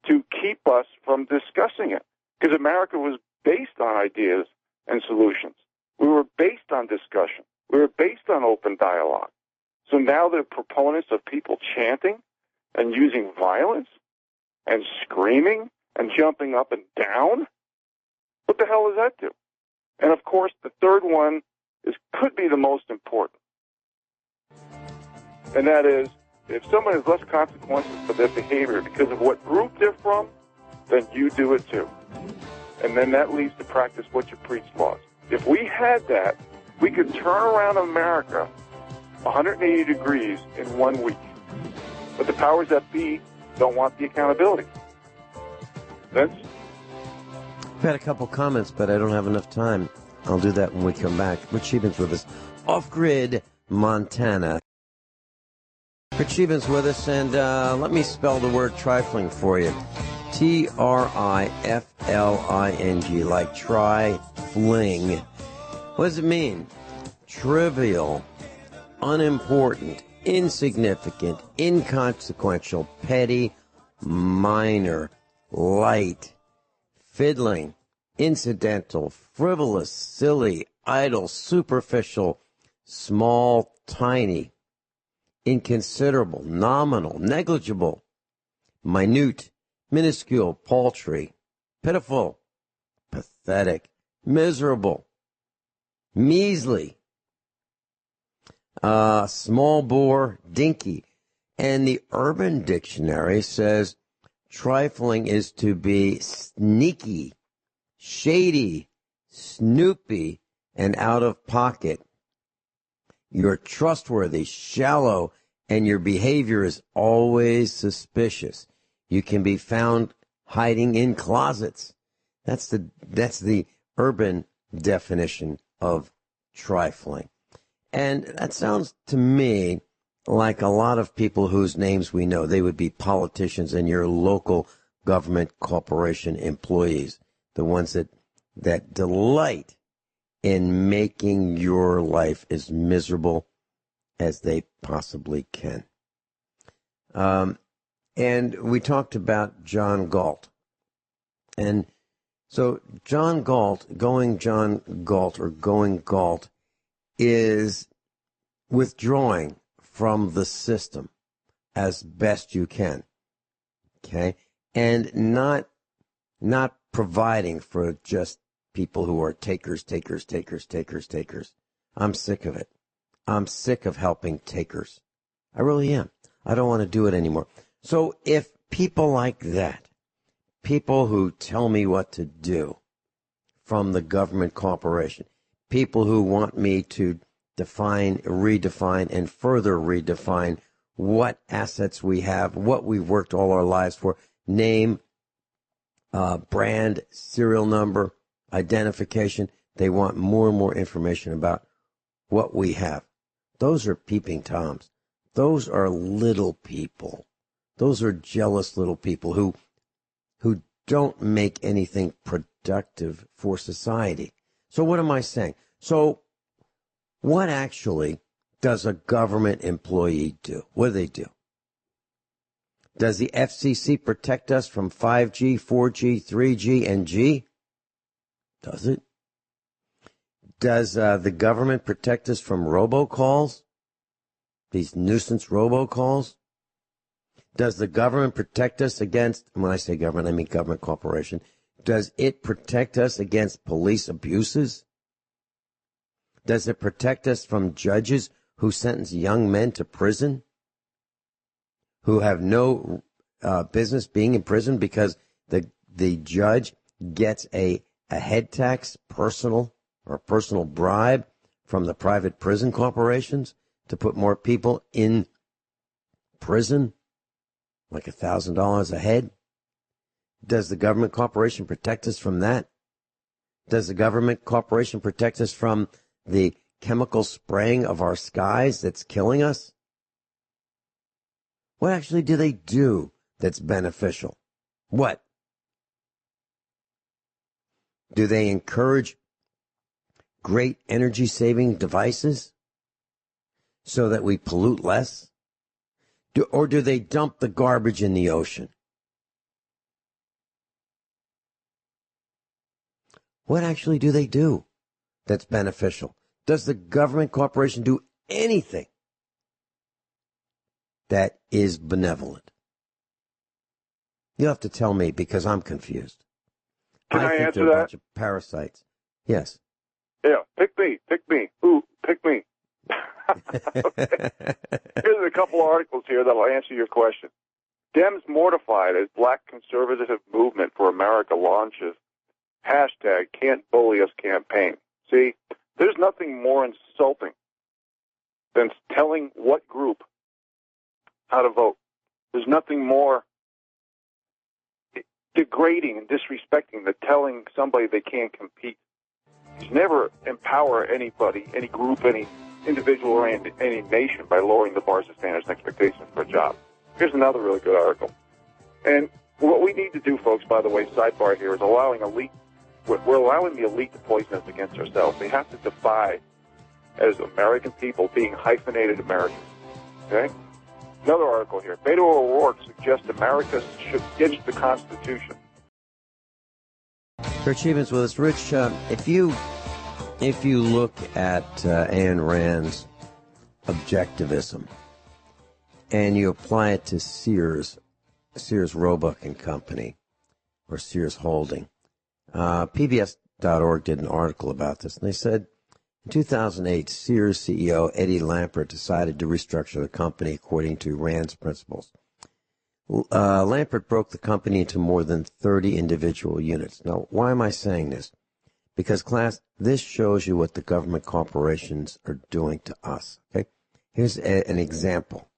to keep us from discussing it? Because America was based on ideas and solutions. We were based on discussion. We were based on open dialogue. So now they're proponents of people chanting and using violence and screaming and jumping up and down. What the hell does that do? And of course, the third one could be the most important. And that is, if someone has less consequences for their behavior because of what group they're from, then you do it too. And then that leads to practice what you preach laws. If we had that, we could turn around America 180 degrees in 1 week. But the powers that be don't want the accountability. Vince? I've had a couple comments, but I don't have enough time. I'll do that when we come back. Rich Sheben's with us. Off-grid, Montana. Rich Sheben's with us, and let me spell the word trifling for you. Trifling, like try-fling. What does it mean? Trivial, unimportant, insignificant, inconsequential, petty, minor, light, fiddling, incidental, frivolous, silly, idle, superficial, small, tiny, inconsiderable, nominal, negligible, minute, minuscule, paltry, pitiful, pathetic, miserable, measly, small bore, dinky. And the Urban Dictionary says trifling is to be sneaky, shady, snoopy, and out of pocket. You're trustworthy, shallow, and your behavior is always suspicious. You can be found hiding in closets. That's the urban definition of trifling. And that sounds to me like a lot of people whose names we know. They would be politicians and your local government corporation employees, the ones that delight in making your life as miserable as they possibly can. And we talked about John Galt. And so going Galt is withdrawing from the system as best you can. Okay? And not providing for just people who are takers. I'm sick of it. I'm sick of helping takers. I really am. I don't want to do it anymore. So if people like that, people who tell me what to do from the government corporation, people who want me to define, redefine, and further redefine what assets we have, what we've worked all our lives for, name, brand, serial number, identification. They want more and more information about what we have. Those are peeping Toms. Those are little people. Those are jealous little people who don't make anything productive for society. So what am I saying? So what actually does a government employee do? What do they do? Does the FCC protect us from 5G, 4G, 3G, and G? Does it? Does the government protect us from robocalls? These nuisance robocalls? Does the government protect us against, when I say government, I mean government corporation, does it protect us against police abuses? Does it protect us from judges who sentence young men to prison, who have no business being in prison because the judge gets a head tax, personal bribe from the private prison corporations to put more people in prison, like $1,000 a head? Does the government corporation protect us from that? Does the government corporation protect us from the chemical spraying of our skies that's killing us? What actually do they do that's beneficial? What? Do they encourage great energy-saving devices so that we pollute less? Or do they dump the garbage in the ocean? What actually do they do that's beneficial? Does the government corporation do anything that is benevolent? You'll have to tell me because I'm confused. Can I think answer they're a that? bunch of parasites. Yes. Yeah, pick me. Ooh, pick me. Okay. Here's a couple articles here that'll answer your question. Dems mortified as Black conservative movement for America launches hashtag can't bully us campaign. See, there's nothing more insulting than telling what group how to vote. There's nothing more degrading and disrespecting than telling somebody they can't compete. You never empower anybody, any group, any individual, or any nation by lowering the bars of standards and expectations for a job. Here's another really good article. And what we need to do, folks, by the way, sidebar here, is we're allowing the elite to poison us against ourselves. We have to defy, as American people, being hyphenated Americans. Okay? Another article here. Beto O'Rourke suggests America should ditch the Constitution. Rich Sheben's with us. Rich, if you look at Ayn Rand's objectivism and you apply it to Sears Roebuck and Company, or Sears Holding, PBS.org did an article about this, and they said in 2008, Sears CEO Eddie Lampert decided to restructure the company according to Rand's principles. Lampert broke the company into more than 30 individual units. Now, why am I saying this? Because, class, this shows you what the government corporations are doing to us. Okay, here's an example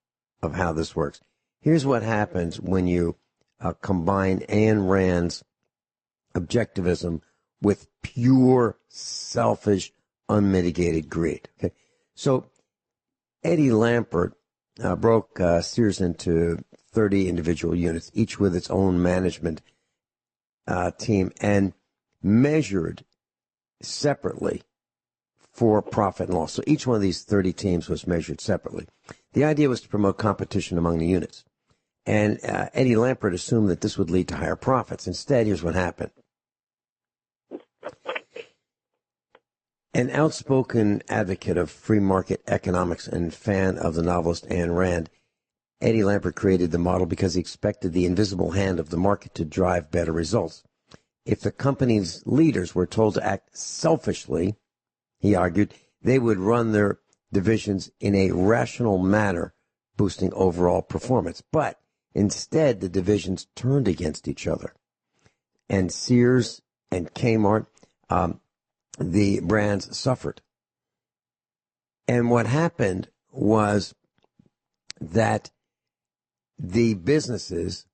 of how this works. Here's what happens when you combine Ayn Rand's objectivism with pure, selfish, unmitigated greed. Okay, so Eddie Lampert broke Sears into 30 individual units, each with its own management team, and measured separately for profit and loss. So each one of these 30 teams was measured separately. The idea was to promote competition among the units. And Eddie Lampert assumed that this would lead to higher profits. Instead, here's what happened. An outspoken advocate of free market economics and fan of the novelist Ayn Rand, Eddie Lampert created the model because he expected the invisible hand of the market to drive better results. If the company's leaders were told to act selfishly, he argued, they would run their divisions in a rational manner, boosting overall performance. But instead, the divisions turned against each other. And Sears and Kmart, the brands suffered. And what happened was that the businesses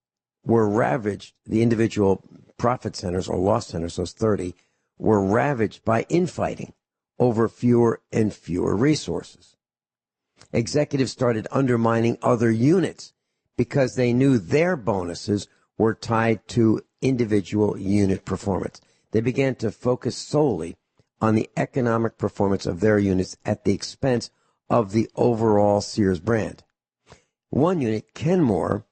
were ravaged, the individual profit centers or loss centers, those 30, were ravaged by infighting over fewer and fewer resources. Executives started undermining other units because they knew their bonuses were tied to individual unit performance. They began to focus solely on the economic performance of their units at the expense of the overall Sears brand. One unit, Kenmore,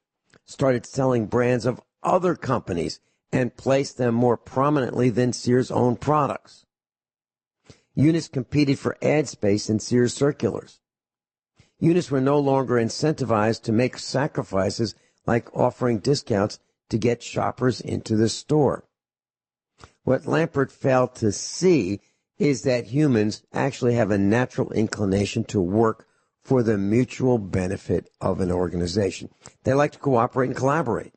started selling brands of other companies and placed them more prominently than Sears' own products. Units competed for ad space in Sears circulars. Units were no longer incentivized to make sacrifices like offering discounts to get shoppers into the store. What Lampert failed to see is that humans actually have a natural inclination to work for the mutual benefit of an organization. They like to cooperate and collaborate.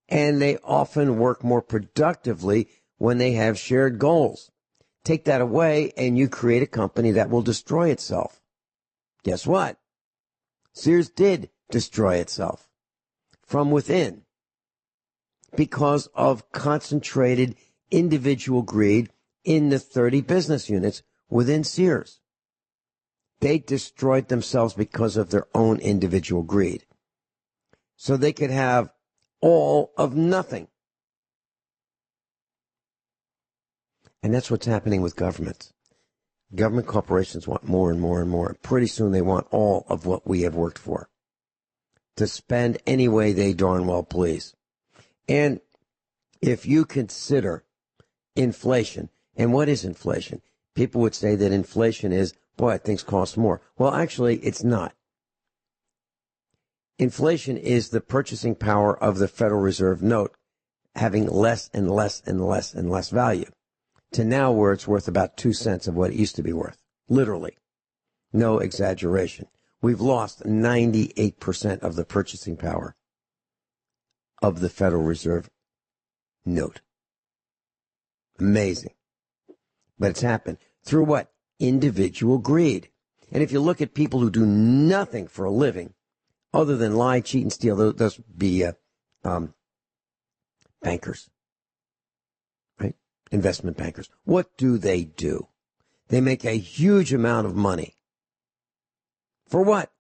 And they often work more productively when they have shared goals. Take that away and you create a company that will destroy itself. Guess what? Sears did destroy itself from within because of concentrated individual greed in the 30 business units within Sears. They destroyed themselves because of their own individual greed. So they could have all of nothing. And that's what's happening with governments. Government corporations want more and more and more. Pretty soon they want all of what we have worked for to spend any way they darn well please. And if you consider inflation, and what is inflation? People would say that inflation is, boy, things cost more. Well, actually, it's not. Inflation is the purchasing power of the Federal Reserve note having less and less and less and less value to now where it's worth about 2 cents of what it used to be worth. Literally. No exaggeration. We've lost 98% of the purchasing power of the Federal Reserve note. Amazing. But it's happened. Through what? Individual greed. And if you look at people who do nothing for a living other than lie, cheat, and steal, those be bankers, right? Investment bankers. What do? They make a huge amount of money. For what?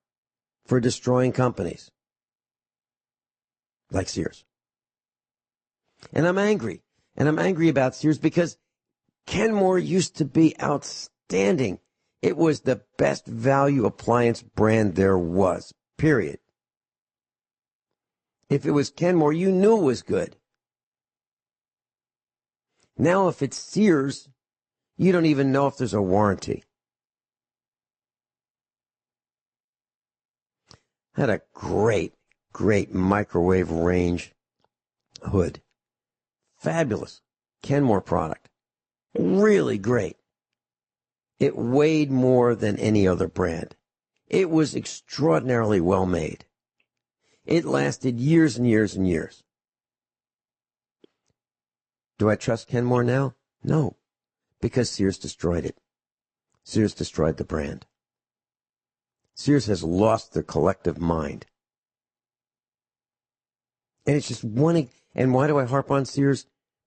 For destroying companies like Sears. And I'm angry. And I'm angry about Sears because Kenmore used to be outstanding. It was the best value appliance brand there was, period. If it was Kenmore, you knew it was good. Now, if it's Sears, you don't even know if there's a warranty. I had a great microwave range hood. Fabulous. Kenmore product. Really great. It weighed more than any other brand. It was extraordinarily well made. It lasted years and years and years. Do I trust Kenmore now? No, because Sears destroyed it. Sears destroyed the brand. Sears has lost their collective mind. And it's just one. And why do I harp on Sears?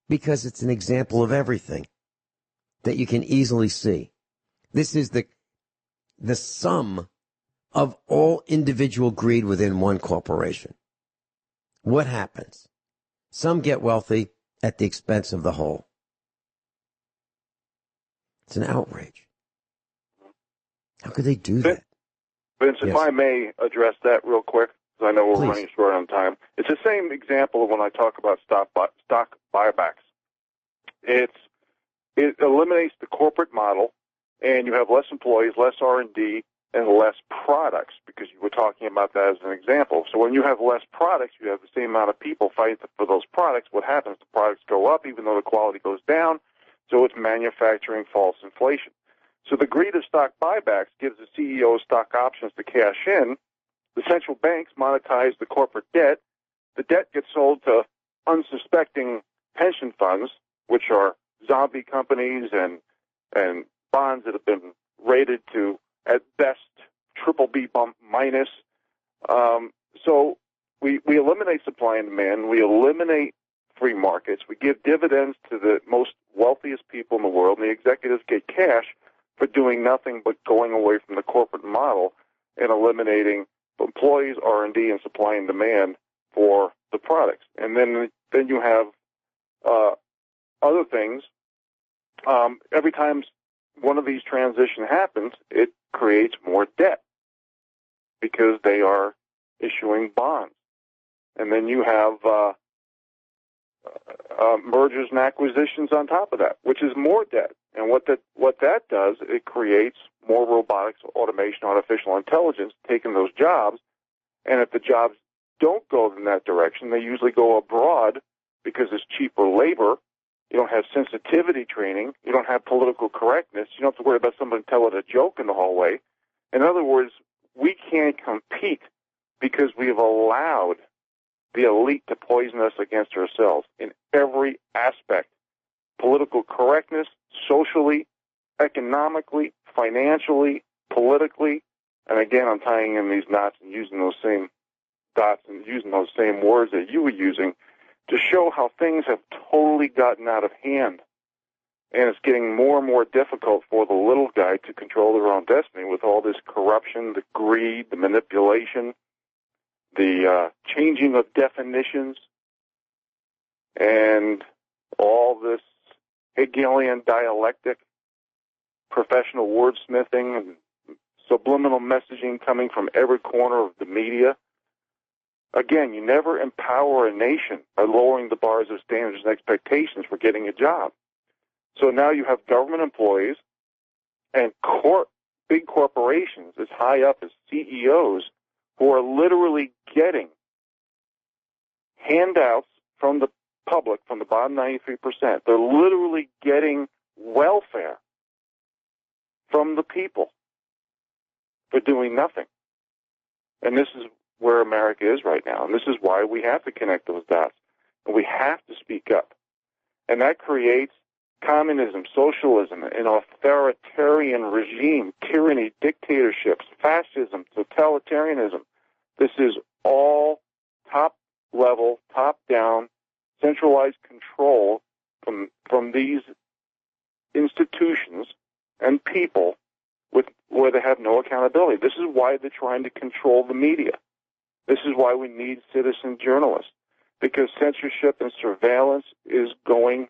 Because it's an example of everything that you can easily see. This is the sum of all individual greed within one corporation. What happens? Some get wealthy at the expense of the whole. It's an outrage. How could they do that? Vince, Yes. if I may address that real quick, because I know we're Please. running short on time. It's the same example of when I talk about stock buybacks. It eliminates the corporate model, and you have less employees, less R&D, and less products, because you were talking about that as an example. So when you have less products, you have the same amount of people fighting for those products. What happens? The products go up even though the quality goes down, so it's manufacturing false inflation. So the greed of stock buybacks gives the CEO stock options to cash in. The central banks monetize the corporate debt. The debt gets sold to unsuspecting pension funds, which are zombie companies and bonds that have been rated to, at best, BBB minus. So we eliminate supply and demand. We eliminate free markets. We give dividends to the most wealthiest people in the world, and the executives get cash for doing nothing but going away from the corporate model and eliminating employees, R&D, and supply and demand for the products. And then you have other things. Every time one of these transitions happens, it creates more debt because they are issuing bonds. And then you have mergers and acquisitions on top of that, which is more debt. And what that does, it creates more robotics, automation, artificial intelligence, taking those jobs. And if the jobs don't go in that direction, they usually go abroad because it's cheaper labor. You don't have sensitivity training. You don't have political correctness. You don't have to worry about somebody telling a joke in the hallway. In other words, we can't compete because we've allowed the elite to poison us against ourselves in every aspect. Political correctness, socially, economically, financially, politically. And again, I'm tying in these knots and using those same dots and using those same words that you were using to show how things have totally gotten out of hand. And it's getting more and more difficult for the little guy to control their own destiny with all this corruption, the greed, the manipulation, the changing of definitions, and all this Hegelian dialectic, professional wordsmithing, and subliminal messaging coming from every corner of the media. Again, you never empower a nation by lowering the bars of standards and expectations for getting a job. So now you have government employees and big corporations as high up as CEOs who are literally getting handouts from the public, from the bottom 93%. They're literally getting welfare from the people for doing nothing. And this is where America is right now. And this is why we have to connect those dots. And we have to speak up. And that creates communism, socialism, an authoritarian regime, tyranny, dictatorships, fascism, totalitarianism. This is all top-level, top-down, centralized control from these institutions and people where they have no accountability. This is why they're trying to control the media. This is why we need citizen journalists, because censorship and surveillance is going.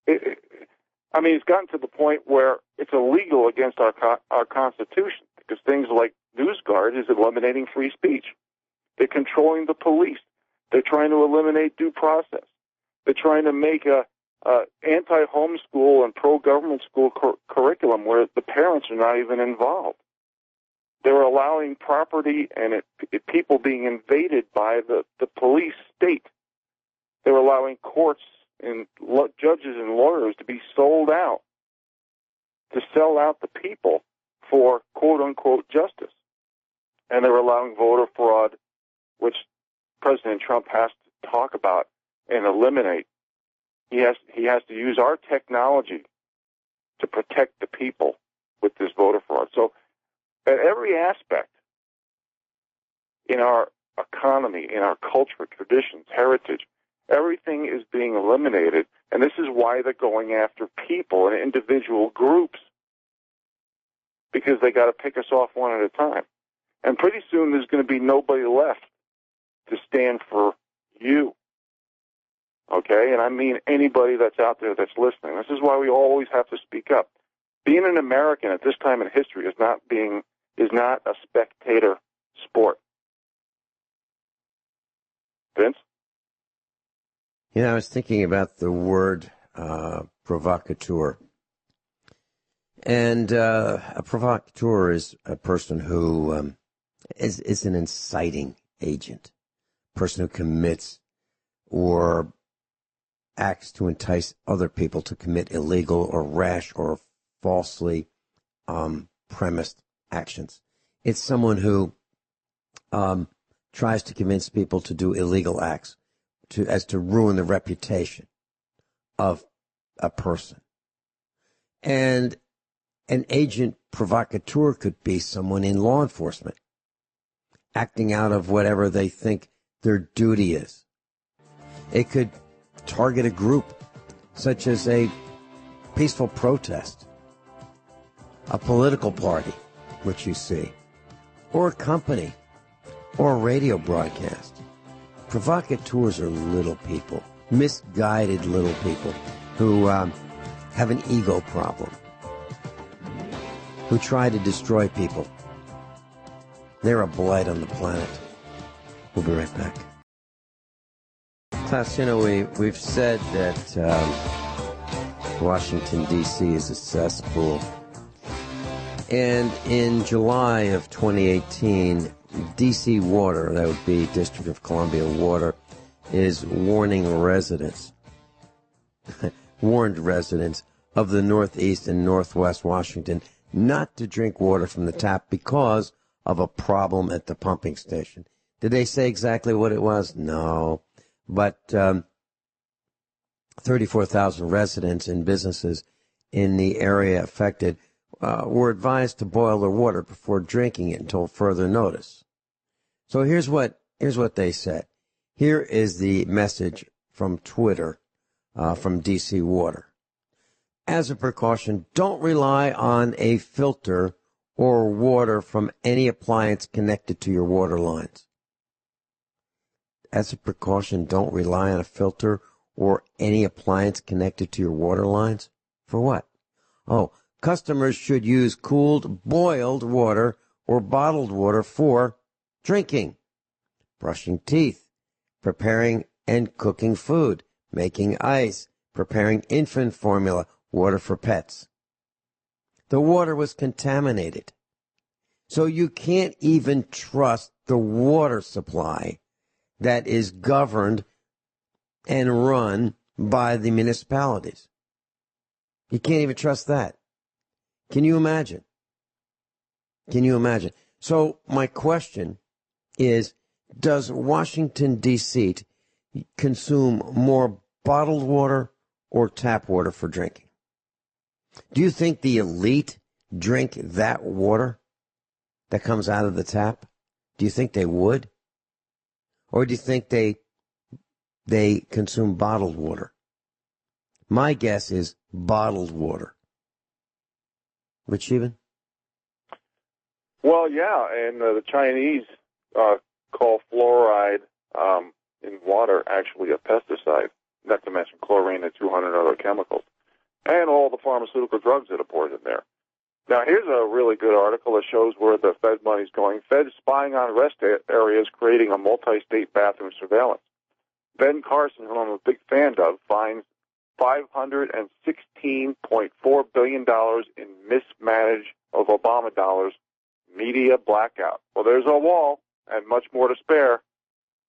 It's gotten to the point where it's illegal against our Constitution, because things like NewsGuard is eliminating free speech. They're controlling the police. They're trying to eliminate due process. They're trying to make a anti-homeschool and pro-government school curriculum where the parents are not even involved. They're allowing property and people being invaded by the police state. They're allowing courts and judges and lawyers to be sold out, to sell out the people for quote-unquote justice. And they're allowing voter fraud, which President Trump has to talk about and eliminate. He has to use our technology to protect the people with this voter fraud. So at every aspect in our economy, in our culture, traditions, heritage, everything is being eliminated, and this is why they're going after people and individual groups, because they got to pick us off one at a time. And pretty soon there's going to be nobody left to stand for you. Okay? And I mean anybody that's out there that's listening. This is why we always have to speak up. Being an American at this time in history is not a spectator sport. Vince? You know, I was thinking about the word provocateur. And a provocateur is a person who is an inciting agent, a person who commits or acts to entice other people to commit illegal or rash or falsely premised actions. It's someone who tries to convince people to do illegal acts as to ruin the reputation of a person. And an agent provocateur could be someone in law enforcement, acting out of whatever they think their duty is. It could target a group, such as a peaceful protest, a political party, which you see, or a company, or a radio broadcast. Provocateurs are little people, misguided little people who have an ego problem, who try to destroy people. They're a blight on the planet. We'll be right back. Klaus, you know, we've said that Washington, D.C. is a cesspool. And in July of 2018, D.C. Water, that would be District of Columbia Water, is warned residents of the Northeast and Northwest Washington not to drink water from the tap because of a problem at the pumping station. Did they say exactly what it was? No. But 34,000 residents and businesses in the area affected were advised to boil their water before drinking it until further notice. So here's what they said. Here is the message from Twitter from DC Water. As a precaution, don't rely on a filter or water from any appliance connected to your water lines. As a precaution, don't rely on a filter or any appliance connected to your water lines? For what? Oh, customers should use cooled, boiled water or bottled water for drinking, brushing teeth, preparing and cooking food, making ice, preparing infant formula, water for pets. The water was contaminated. So you can't even trust the water supply that is governed and run by the municipalities. You can't even trust that. Can you imagine? Can you imagine? So my question is, does Washington, D.C. consume more bottled water or tap water for drinking? Do you think the elite drink that water that comes out of the tap? Do you think they would? Or do you think they consume bottled water? My guess is bottled water. Rich Scheben? Well, yeah, and the Chinese call fluoride in water actually a pesticide, not to mention chlorine and 200 other chemicals, and all the pharmaceutical drugs that are poured in there. Now, here's a really good article that shows where the Fed money's going. Fed spying on rest areas, creating a multi-state bathroom surveillance. Ben Carson, who I'm a big fan of, finds $516.4 billion in mismanaged of Obama dollars, media blackout. Well, there's a wall and much more to spare.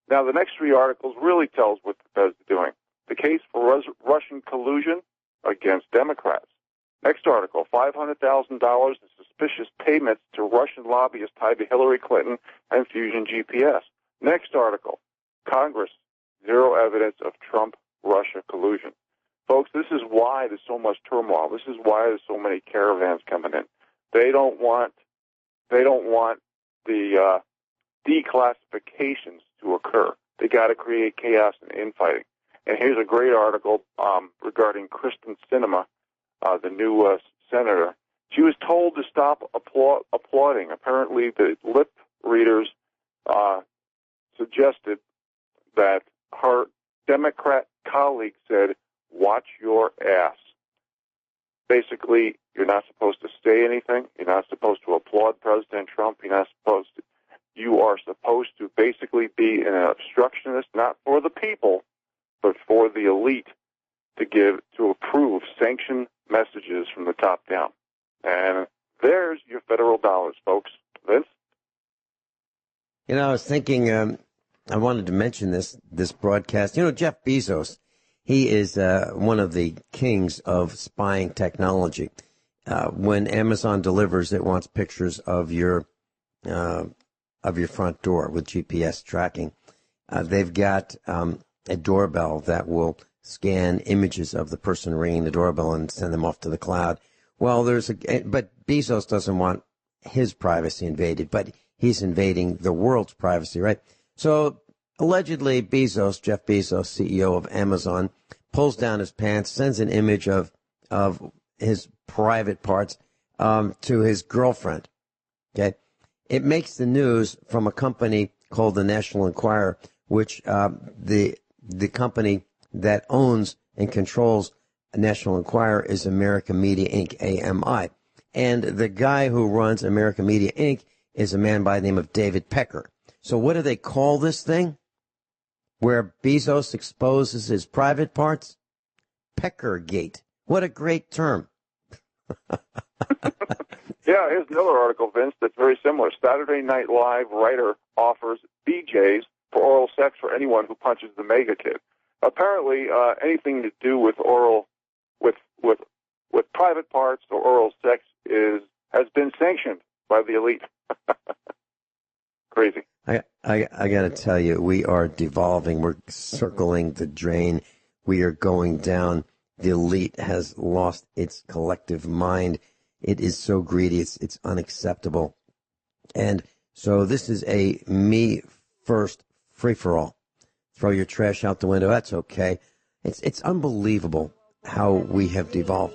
Now, the next three articles really tells what the Fed's doing. The case for Russian collusion against Democrats. Next article, $500,000 in suspicious payments to Russian lobbyists tied to Hillary Clinton and Fusion GPS. Next article, Congress, zero evidence of Trump-Russia collusion. Folks, this is why there's so much turmoil. This is why there's so many caravans coming in. They don't want the declassifications to occur. They got to create chaos and infighting. And here's a great article regarding Kristen Sinema, the new senator. She was told to stop applauding. Apparently, the lip readers suggested that her Democrat colleague said, "Watch your ass." Basically, You're not supposed to say anything. You're not supposed to applaud President Trump. You're not supposed to. You are supposed to basically be an obstructionist, not for the people, but for the elite, to approve sanctioned messages from the top down. And there's your federal dollars, folks. Vince? You know, I was thinking, I wanted to mention this broadcast. You know, Jeff Bezos, he is one of the kings of spying technology. When Amazon delivers, it wants pictures of your front door with GPS tracking. They've got a doorbell that will scan images of the person ringing the doorbell and send them off to the cloud. Well, but Bezos doesn't want his privacy invaded, but he's invading the world's privacy, right? So allegedly, Jeff Bezos, CEO of Amazon, pulls down his pants, sends an image of his private parts to his girlfriend. Okay, it makes the news from a company called the National Enquirer, which the company that owns and controls National Enquirer is American Media Inc., AMI. And the guy who runs American Media Inc. is a man by the name of David Pecker. So what do they call this thing where Bezos exposes his private parts? Peckergate. What a great term. Yeah, here's another article, Vince, that's very similar. Saturday Night Live writer offers BJs for oral sex for anyone who punches the mega kid. Apparently, anything to do with with private parts or oral sex has been sanctioned by the elite. Crazy. I got to tell you, we are devolving. We're circling the drain. We are going down. The elite has lost its collective mind. It is so greedy. It's unacceptable. And so this is a me first free for all. Throw your trash out the window. That's okay. It's unbelievable how we have devolved.